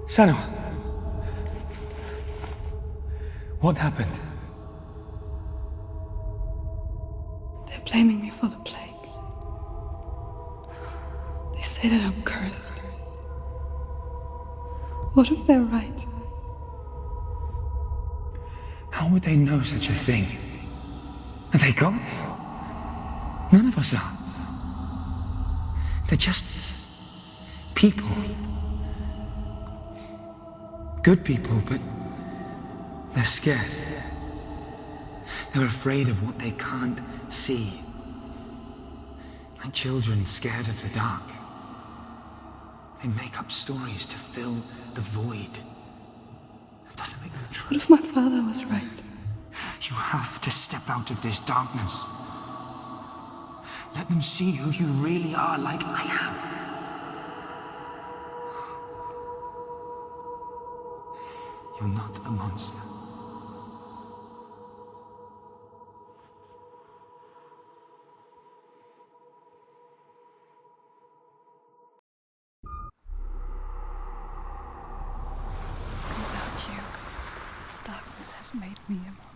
Senua! What happened? They're blaming me for the plague. They say that I'm cursed. What if they're right? How would they know such a thing? Are they gods? None of us are. They're just people. Good people, but they're scared. They're afraid of what they can't see. Like children scared of the dark. They make up stories to fill the void. That doesn't make them true. What if my father was right? You have to step out of this darkness. Let them see who you really are, like I have. You're not a monster. Without you, this darkness has made me a monster.